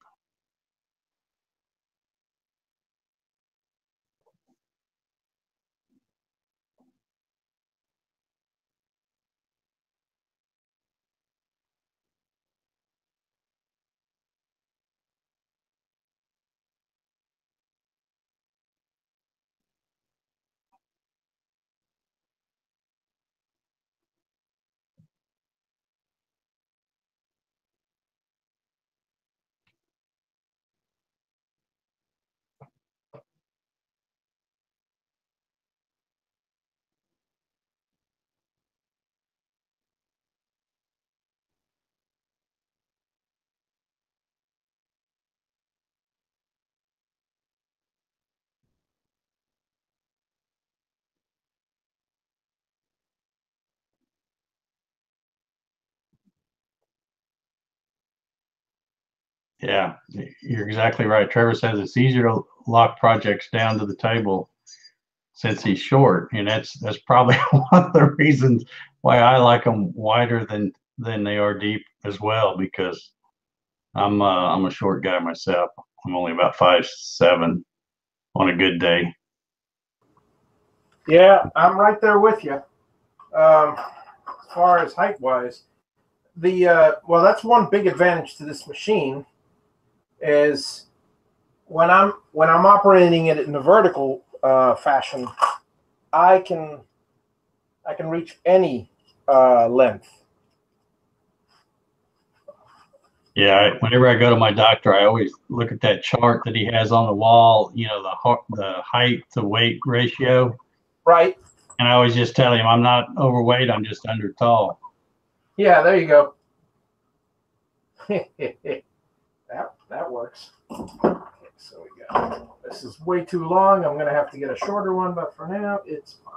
Yeah, you're exactly right. Trevor says it's easier to lock projects down to the table since he's short, and that's probably one of the reasons why I like them wider than they are deep as well, because I'm a short guy myself. I'm only about 5'7" on a good day. Yeah, I'm right there with you. As far as height wise, well, that's one big advantage to this machine is when I'm operating it in a vertical fashion, I can reach any length. Yeah, whenever I go to my doctor, I always look at that chart that he has on the wall. You know, the height to weight ratio. Right. And I always just tell him I'm not overweight. I'm just under tall. Yeah, there you go. that works. Okay, so we got, this is way too long. I'm going to have to get a shorter one, but for now, it's fine.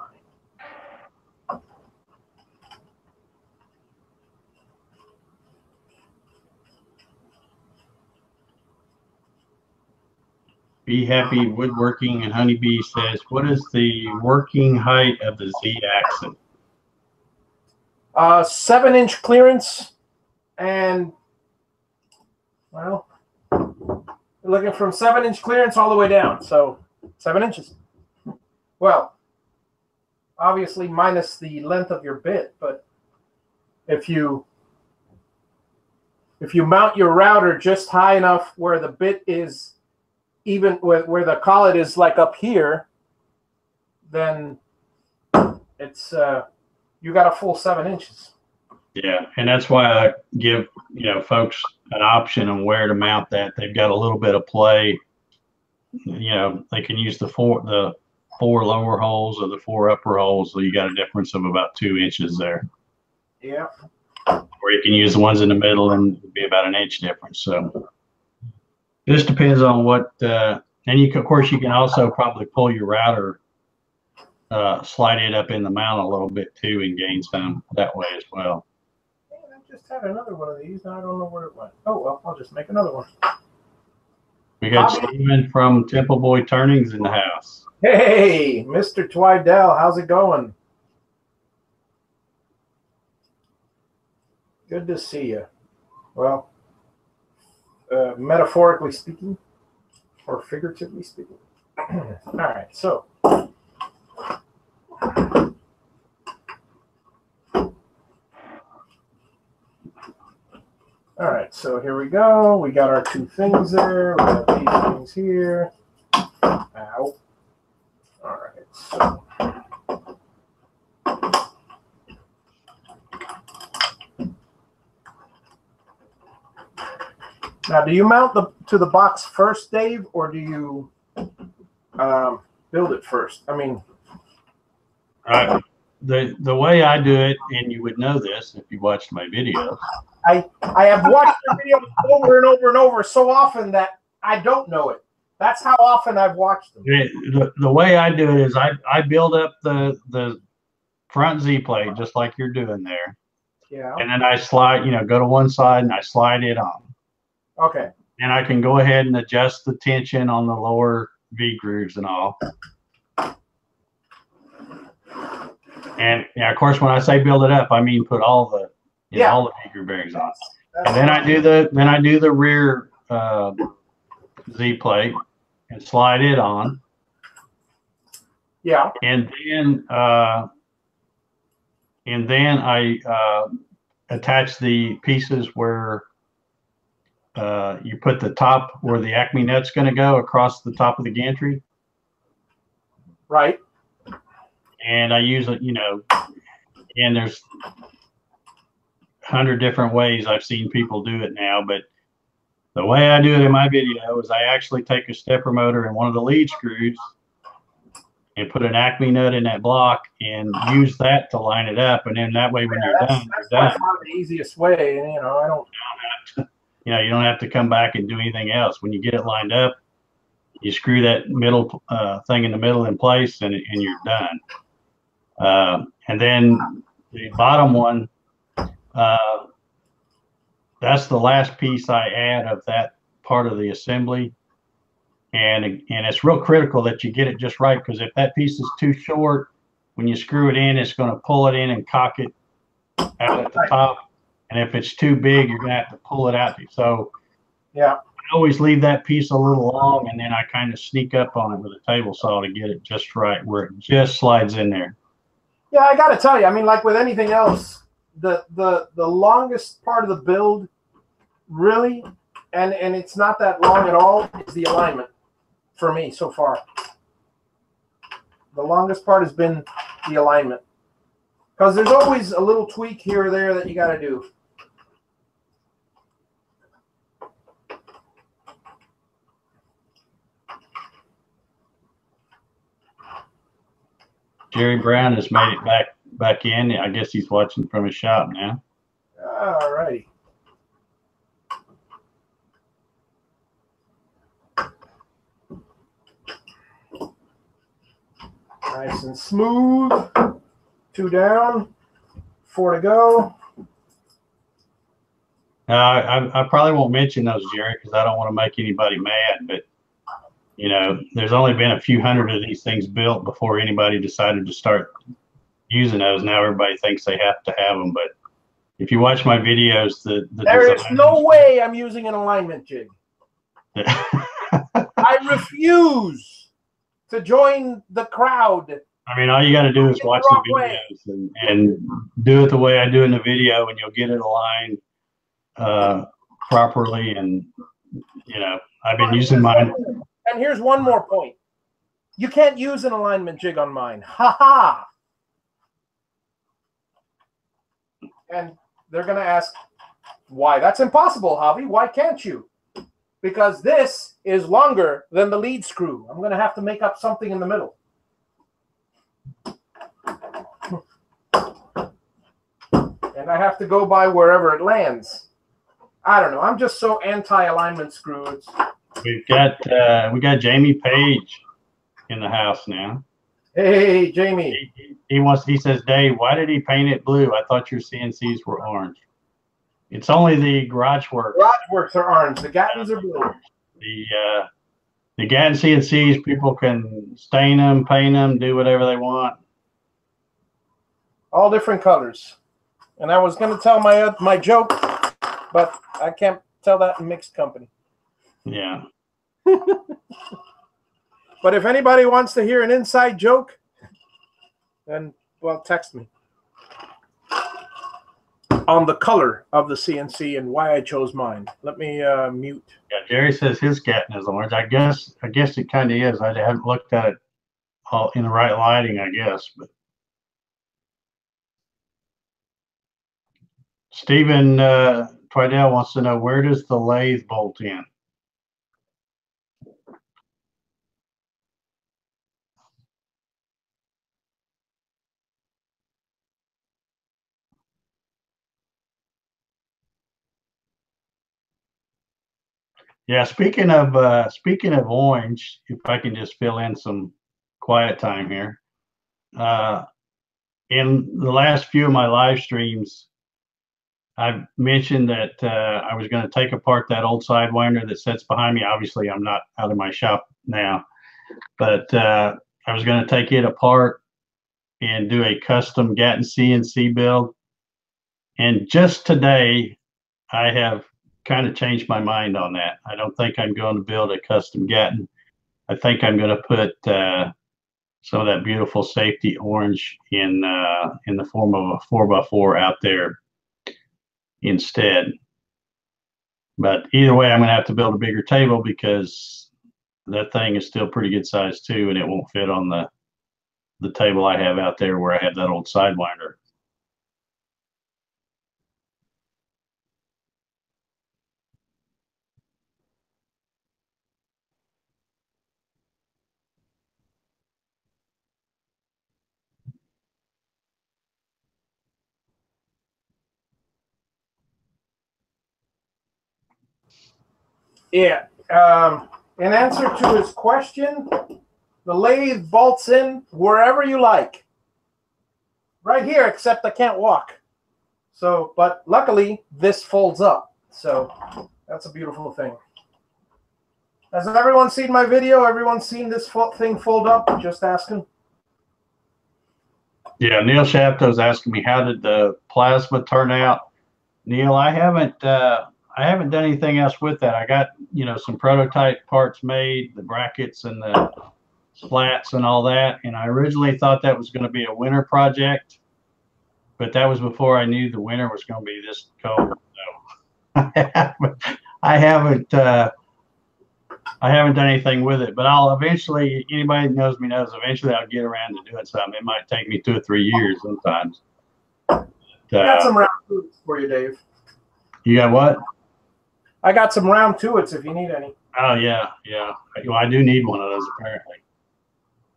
Be Happy Woodworking and Honeybee says, what is the working height of the Z-axis? 7-inch clearance, and well, we're looking from 7-inch clearance all the way down, so 7 inches. Well, obviously minus the length of your bit, but if you mount your router just high enough where the bit is even where the collet is like up here, then it's you got a full 7 inches. Yeah, and that's why I give folks an option on where to mount that. They've got a little bit of play. They can use the four lower holes or the 4 upper holes, so you got a difference of about 2 inches there. Yeah. Or you can use the ones in the middle and it'd be about an inch difference. So it just depends on what. And of course, you can also probably pull your router, slide it up in the mount a little bit too, and gain some that way as well. Man, I just had another one of these, and I don't know where it went. Oh well, I'll just make another one. We got Steven from Temple Boy Turnings in the house. Hey, Mr. Twidell, how's it going? Good to see you. Well, metaphorically speaking, or figuratively speaking. All right, so. All right, so here we go. We got our 2 things there. We got these things here. Ow. All right, so. Now, do you mount to the box first, Dave, or do you build it first? I mean, the way I do it, and you would know this if you watched my videos. I have watched your videos over and over and over so often that I don't know it. That's how often I've watched them. The way I do it is I build up the front Z plate just like you're doing there. Yeah. And then I slide, go to one side and I slide it on. Okay. And I can go ahead and adjust the tension on the lower V grooves and all. And of course, when I say build it up, I mean put all the all the V groove bearings on. And then I do the rear Z plate and slide it on. Yeah. And then I attach the pieces where you put the top where the Acme nut's going to go across the top of the gantry. Right. And I use it, and there's 100 different ways I've seen people do it now, but the way I do it in my video is I actually take a stepper motor and one of the lead screws and put an Acme nut in that block and use that to line it up. And then that way, when you're done, you're done. That's the easiest way. And, I don't. You don't have to come back and do anything else. When you get it lined up, you screw that middle thing in the middle in place, and you're done. And then the bottom one, that's the last piece I add of that part of the assembly. And it's real critical that you get it just right, because if that piece is too short, when you screw it in, it's going to pull it in and cock it out at the top. And if it's too big, you're going to have to pull it out. So yeah, I always leave that piece a little long, and then I kind of sneak up on it with a table saw to get it just right where it just slides in there. Yeah, I got to tell you, I mean, like with anything else, the longest part of the build, really, and it's not that long at all, is the alignment for me so far. The longest part has been the alignment, because there's always a little tweak here or there that you got to do. Jerry Brown has made it back in. I guess he's watching from his shop now. All righty. Nice and smooth. 2 down, 4 to go. I probably won't mention those, Jerry, because I don't want to make anybody mad. But You know, there's only been a few hundred of these things built before anybody decided to start using those. Now everybody thinks they have to have them, but if you watch my videos, there is no way I'm using an alignment jig. I refuse to join the crowd. I mean, all you got to do is watch the videos and do it the way I do in the video, and you'll get it aligned properly. And, you know, I've been using mine. And here's one more point. You can't use an alignment jig on mine. Ha ha! And they're going to ask, why? That's impossible, Javi. Why can't you? Because this is longer than the lead screw. I'm going to have to make up something in the middle. And I have to go by wherever it lands. I don't know. I'm just so anti-alignment screw. We got Jamie Page in the house now. Hey, Jamie. He says, Dave, why did he paint it blue? I thought your CNCs were orange. It's only the Garage Works. Garage Works are orange. The Gattons are blue. The Gatton CNCs, people can stain them, paint them, do whatever they want. All different colors. And I was going to tell my joke, but I can't tell that in mixed company. Yeah. But if anybody wants to hear an inside joke, then, well, text me on the color of the CNC and why I chose mine. Let me mute. Yeah, Jerry says his Gatton is orange. I guess it kind of is. I haven't looked at it all in the right lighting, I guess. But Stephen Twidell wants to know, where does the lathe bolt in? Yeah, speaking of orange, if I can just fill in some quiet time here. In the last few of my live streams, I've mentioned that I was going to take apart that old Sidewinder that sits behind me. Obviously, I'm not out of my shop now, but I was going to take it apart and do a custom Gatton CNC build. And just today, I have kind of changed my mind on that. I don't think I'm going to build a custom Gatton. I think I'm going to put some of that beautiful safety orange in the form of a 4x4 out there instead. But either way, I'm going to have to build a bigger table because that thing is still pretty good size too, and it won't fit on the table I have out there where I have that old Sidewinder. Yeah. In answer to his question, the lathe bolts in wherever you like. Right here, except I can't walk. So, but luckily, this folds up. So that's a beautiful thing. Has everyone seen my video? Everyone seen this thing fold up? Just asking. Yeah, Neil Shapto's asking me, how did the plasma turn out? Neil, I haven't done anything else with that. I got, some prototype parts made, the brackets and the slats and all that. And I originally thought that was going to be a winter project, but that was before I knew the winter was going to be this cold. So I haven't done anything with it, but I'll eventually, anybody that knows me knows, eventually I'll get around to doing something. It might take me 2 or 3 years sometimes. I got some round tuits for you, Dave. You got what? I got some round tuits if you need any. Oh, yeah. Well, I do need one of those apparently.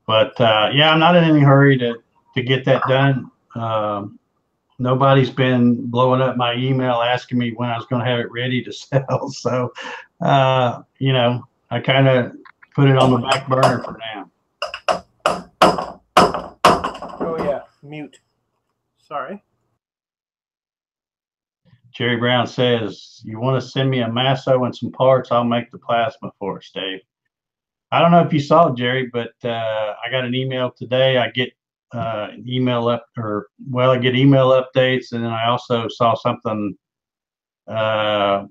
But, yeah, I'm not in any hurry to get that done. Nobody's been blowing up my email asking me when I was going to have it ready to sell. So, I kind of put it on the back burner for now. Oh, yeah. Mute. Sorry. Jerry Brown says, you want to send me a Masso and some parts? I'll make the plasma for us, Dave. I don't know if you saw it, Jerry, but I got an email today. I get an email I get email updates, and then I also saw something. I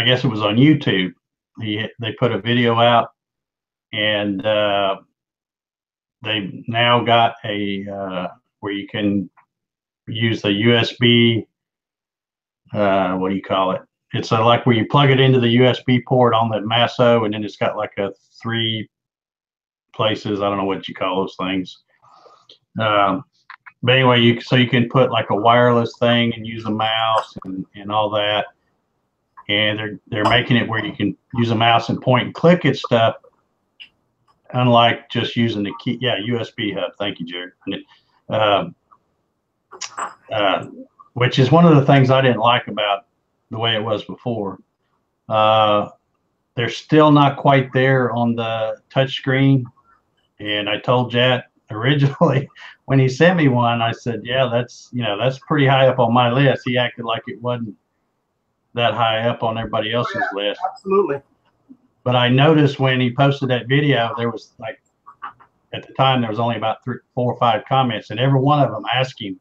guess it was on YouTube. They put a video out, and they now got a where you can use the USB. What do you call it? It's like where you plug it into the USB port on the Masso, and then it's got like a 3 places. I don't know what you call those things. But anyway, you can put like a wireless thing and use a mouse and all that. And they're making it where you can use a mouse and point and click at stuff, unlike just using the key. Yeah, USB hub. Thank you, Jared. Which is one of the things I didn't like about the way it was before. They're still not quite there on the touch screen. And I told Jet originally when he sent me one, I said, yeah, that's pretty high up on my list. He acted like it wasn't that high up on everybody else's list. Absolutely. But I noticed when he posted that video, there was like, at the time, there was only about 4 or 5 comments, and every one of them asking,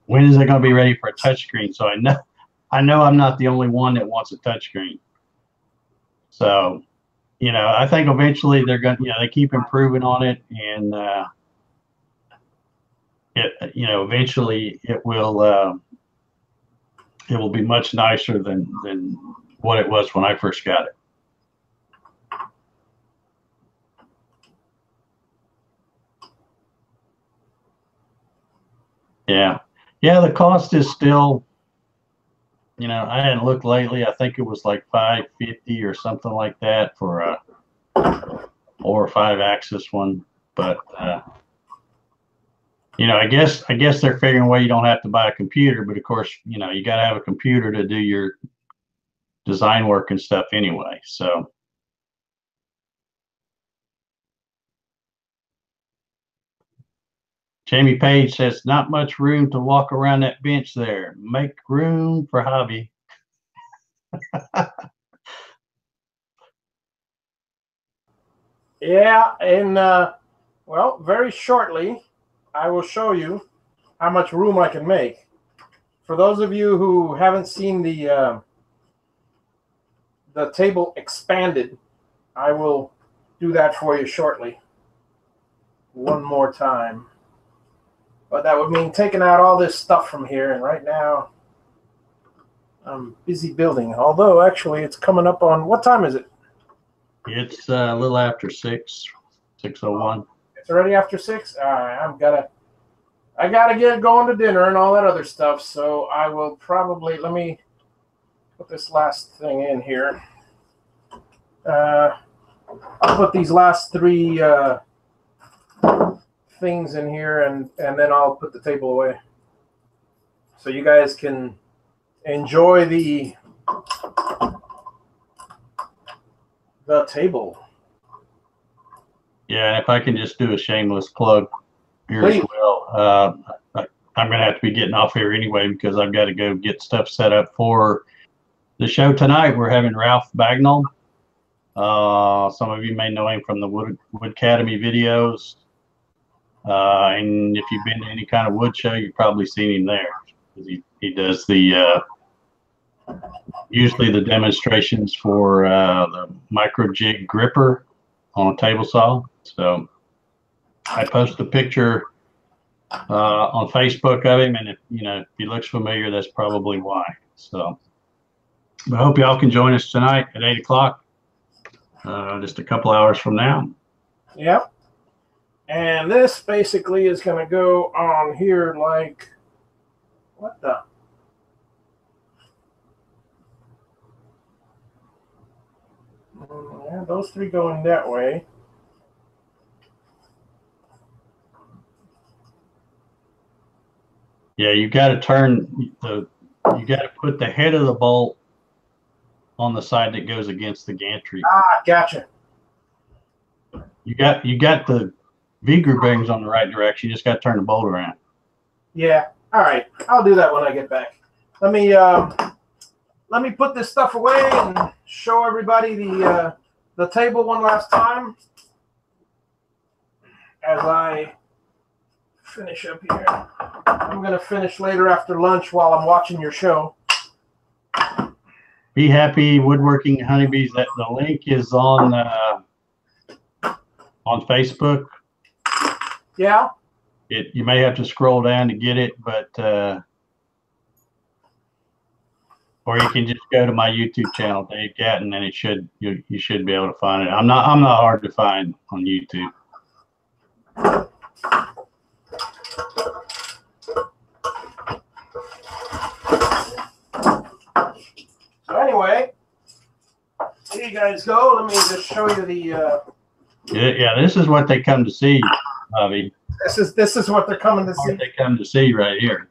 when is it going to be ready for a touchscreen? So I know I'm not the only one that wants a touchscreen. So, I think eventually they're going to, they keep improving on it, and eventually it will be much nicer than what it was when I first got it. Yeah, the cost is still, I hadn't looked lately. I think it was like $550 or something like that for a 4 or 5 axis one. But I guess they're figuring, well, you don't have to buy a computer, but of course, you got to have a computer to do your design work and stuff anyway. So. Jamie Page says, not much room to walk around that bench there. Make room for hobby. Yeah, and well, very shortly, I will show you how much room I can make. For those of you who haven't seen the table expanded, I will do that for you shortly. One more time. But that would mean taking out all this stuff from here, and right now I'm busy building. Although, actually, it's coming up on, what time is it? It's a little after 6:01. It's already after 6? All right, I gotta get going to dinner and all that other stuff, so I will probably, let me put this last thing in here. I'll put these last 3 things in here, and then I'll put the table away so you guys can enjoy the table. Yeah, if I can just do a shameless plug here as well. I'm going to have to be getting off here anyway because I've got to go get stuff set up for the show tonight. We're having Ralph Bagnall. Some of you may know him from the Wood Academy videos. And if you've been to any kind of wood show, you've probably seen him there. He does the usually the demonstrations for the micro jig gripper on a table saw. So I post a picture on Facebook of him, and if he looks familiar, that's probably why. So I hope y'all can join us tonight at 8 o'clock, just a couple hours from now. Yep. And this basically is going to go on here like, what the? Yeah, those 3 going that way. Yeah, you got to you got to put the head of the bolt on the side that goes against the gantry. Ah, gotcha. You got the V-groove bearings on the right direction. You just got to turn the bolt around. Yeah. All right. I'll do that when I get back. Let me put this stuff away and show everybody the table one last time. as I finish up here. I'm going to finish later after lunch while I'm watching your show. Be Happy Woodworking Honeybees. That the link is on Facebook. Yeah. You may have to scroll down to get it, but or you can just go to my YouTube channel, Dave Gatton, and you should be able to find it. I'm not hard to find on YouTube. So anyway, here you guys go. Let me just show you the. Yeah, this is what they come to see, Bobby. This is what they're coming to see. What they come to see right here.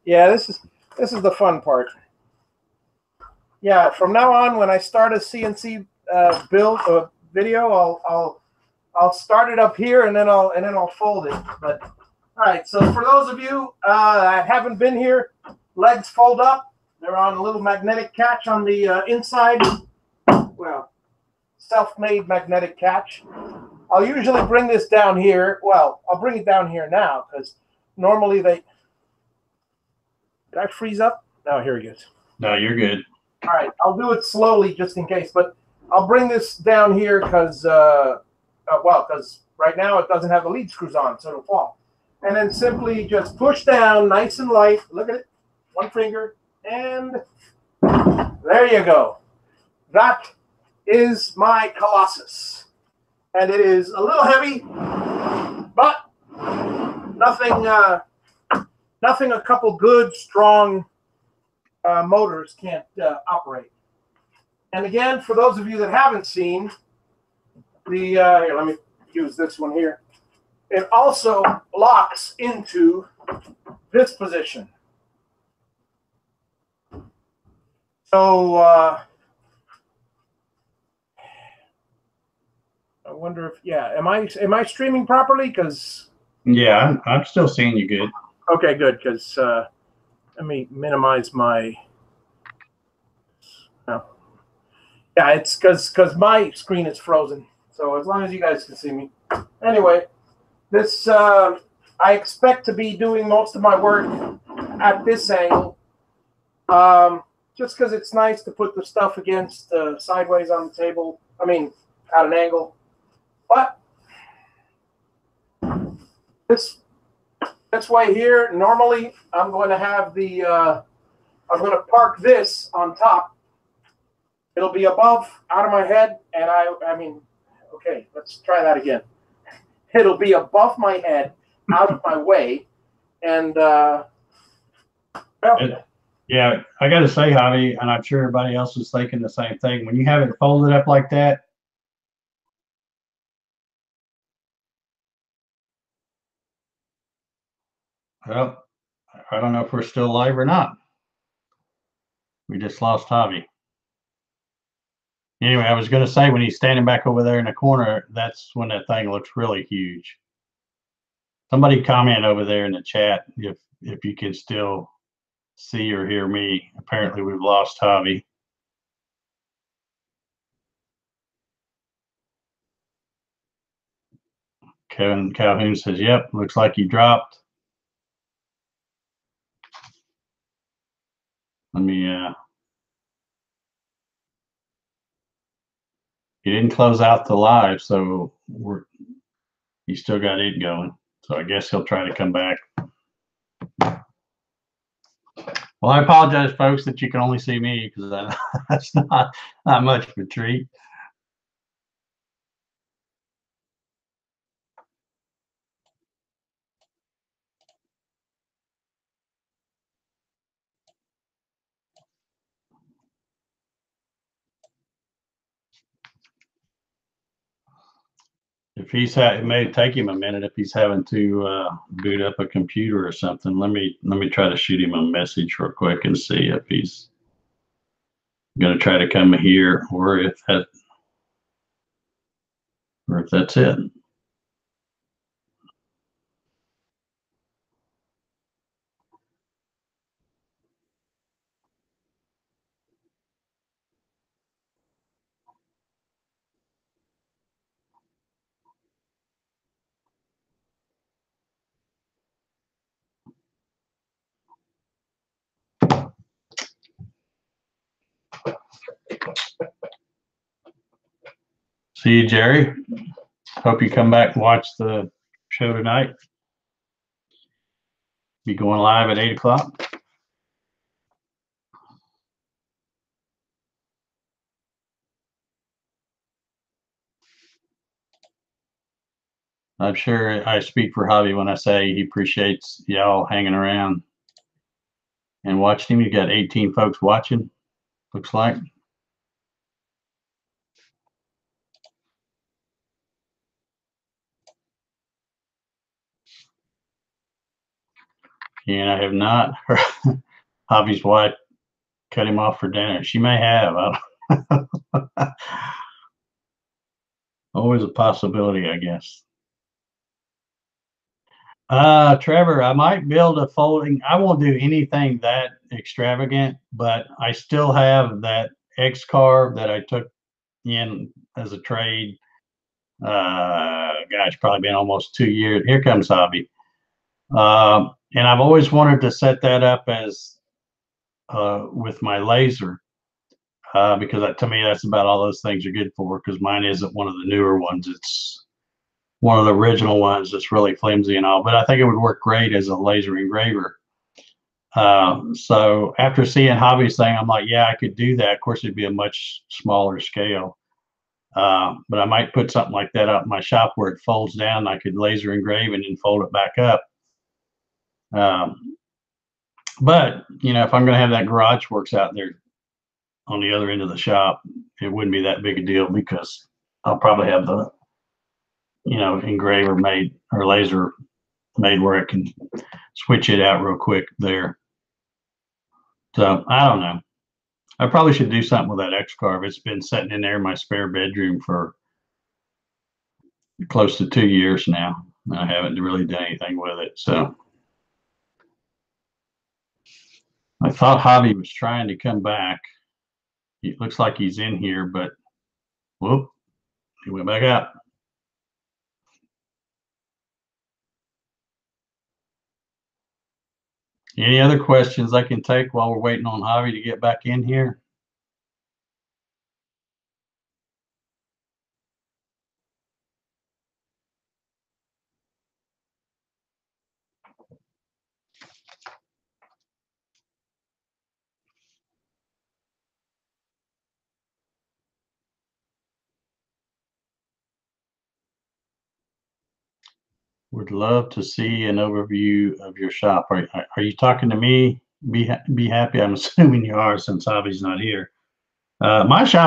Yeah, this is the fun part. Yeah, from now on, when I start a CNC build video, I'll start it up here and then I'll fold it. But all right, so for those of you that haven't been here, legs fold up. They're on a little magnetic catch on the inside. Well, self-made magnetic catch. I'll usually bring this down here. Well, I'll bring it down here now because normally they. Did I freeze up? No, here he goes. No, you're good. All right, I'll do it slowly just in case, but I'll bring this down here because, because right now it doesn't have the lead screws on, so it'll fall. And then simply just push down nice and light. Look at it, one finger, and there you go. That is my Colossus. And it is a little heavy, but nothing a couple good, strong motors can't operate. And again, for those of you that haven't seen the here, let me use this one here. It also locks into this position. So I wonder if am I streaming properly? Because I'm still seeing you good. Okay, good. Because let me minimize my. No. Yeah, it's because my screen is frozen. So as long as you guys can see me. Anyway, this I expect to be doing most of my work at this angle. Just because it's nice to put the stuff against sideways on the table. I mean, at an angle. But this way here, normally I'm going to have the I'm going to park this on top. It'll be above, out of my head, and I mean, okay, let's try that again. It'll be above my head, out of my way, and well, yeah, I got to say, Javi, and I'm sure everybody else is thinking the same thing. When you have it folded up like that, well, I don't know if we're still live or not. We just lost Javi. Anyway, I was going to say when he's standing back over there in the corner, that's when that thing looks really huge. Somebody comment over there in the chat if you can still see or hear me. Apparently, we've lost Javi. Kevin Calhoun says, "Yep, looks like you dropped." Let me. He didn't close out the live, so he still got it going. So I guess he'll try to come back. Well, I apologize, folks, that you can only see me because that's not much of a treat. If it may take him a minute if he's having to boot up a computer or something. Let me try to shoot him a message real quick and see if he's going to try to come here or if that's it. See you, Jerry. Hope you come back and watch the show tonight. Be going live at 8 o'clock. I'm sure I speak for Javi when I say he appreciates y'all hanging around and watching him. You got 18 folks watching, looks like. And I have not heard Javi's wife cut him off for dinner. She may have. Always a possibility, I guess. Trevor, I might build a folding. I won't do anything that extravagant, but I still have that X carve that I took in as a trade. Gosh, probably been almost 2 years. Here comes Hobby. And I've always wanted to set that up as with my laser, because to me that's about all those things are good for. Because mine isn't one of the newer ones; it's one of the original ones that's really flimsy and all. But I think it would work great as a laser engraver. So after seeing Hobby's thing, I'm like, yeah, I could do that. Of course, it'd be a much smaller scale. But I might put something like that up in my shop where it folds down. I could laser engrave and then fold it back up. But you know, if I'm going to have that garage works out there on the other end of the shop, it wouldn't be that big a deal because I'll probably have the, you know, engraver made or laser made where it can switch it out real quick there. So I don't know. I probably should do something with that X-Carve. It's been sitting in there in my spare bedroom for close to 2 years now. I haven't really done anything with it. So I thought Javi was trying to come back. It looks like he's in here, but whoop, he went back out. Any other questions I can take while we're waiting on Javi to get back in here? Would love to see an overview of your shop. Are you talking to me? Be happy. I'm assuming you are, since Javi's not here. My shop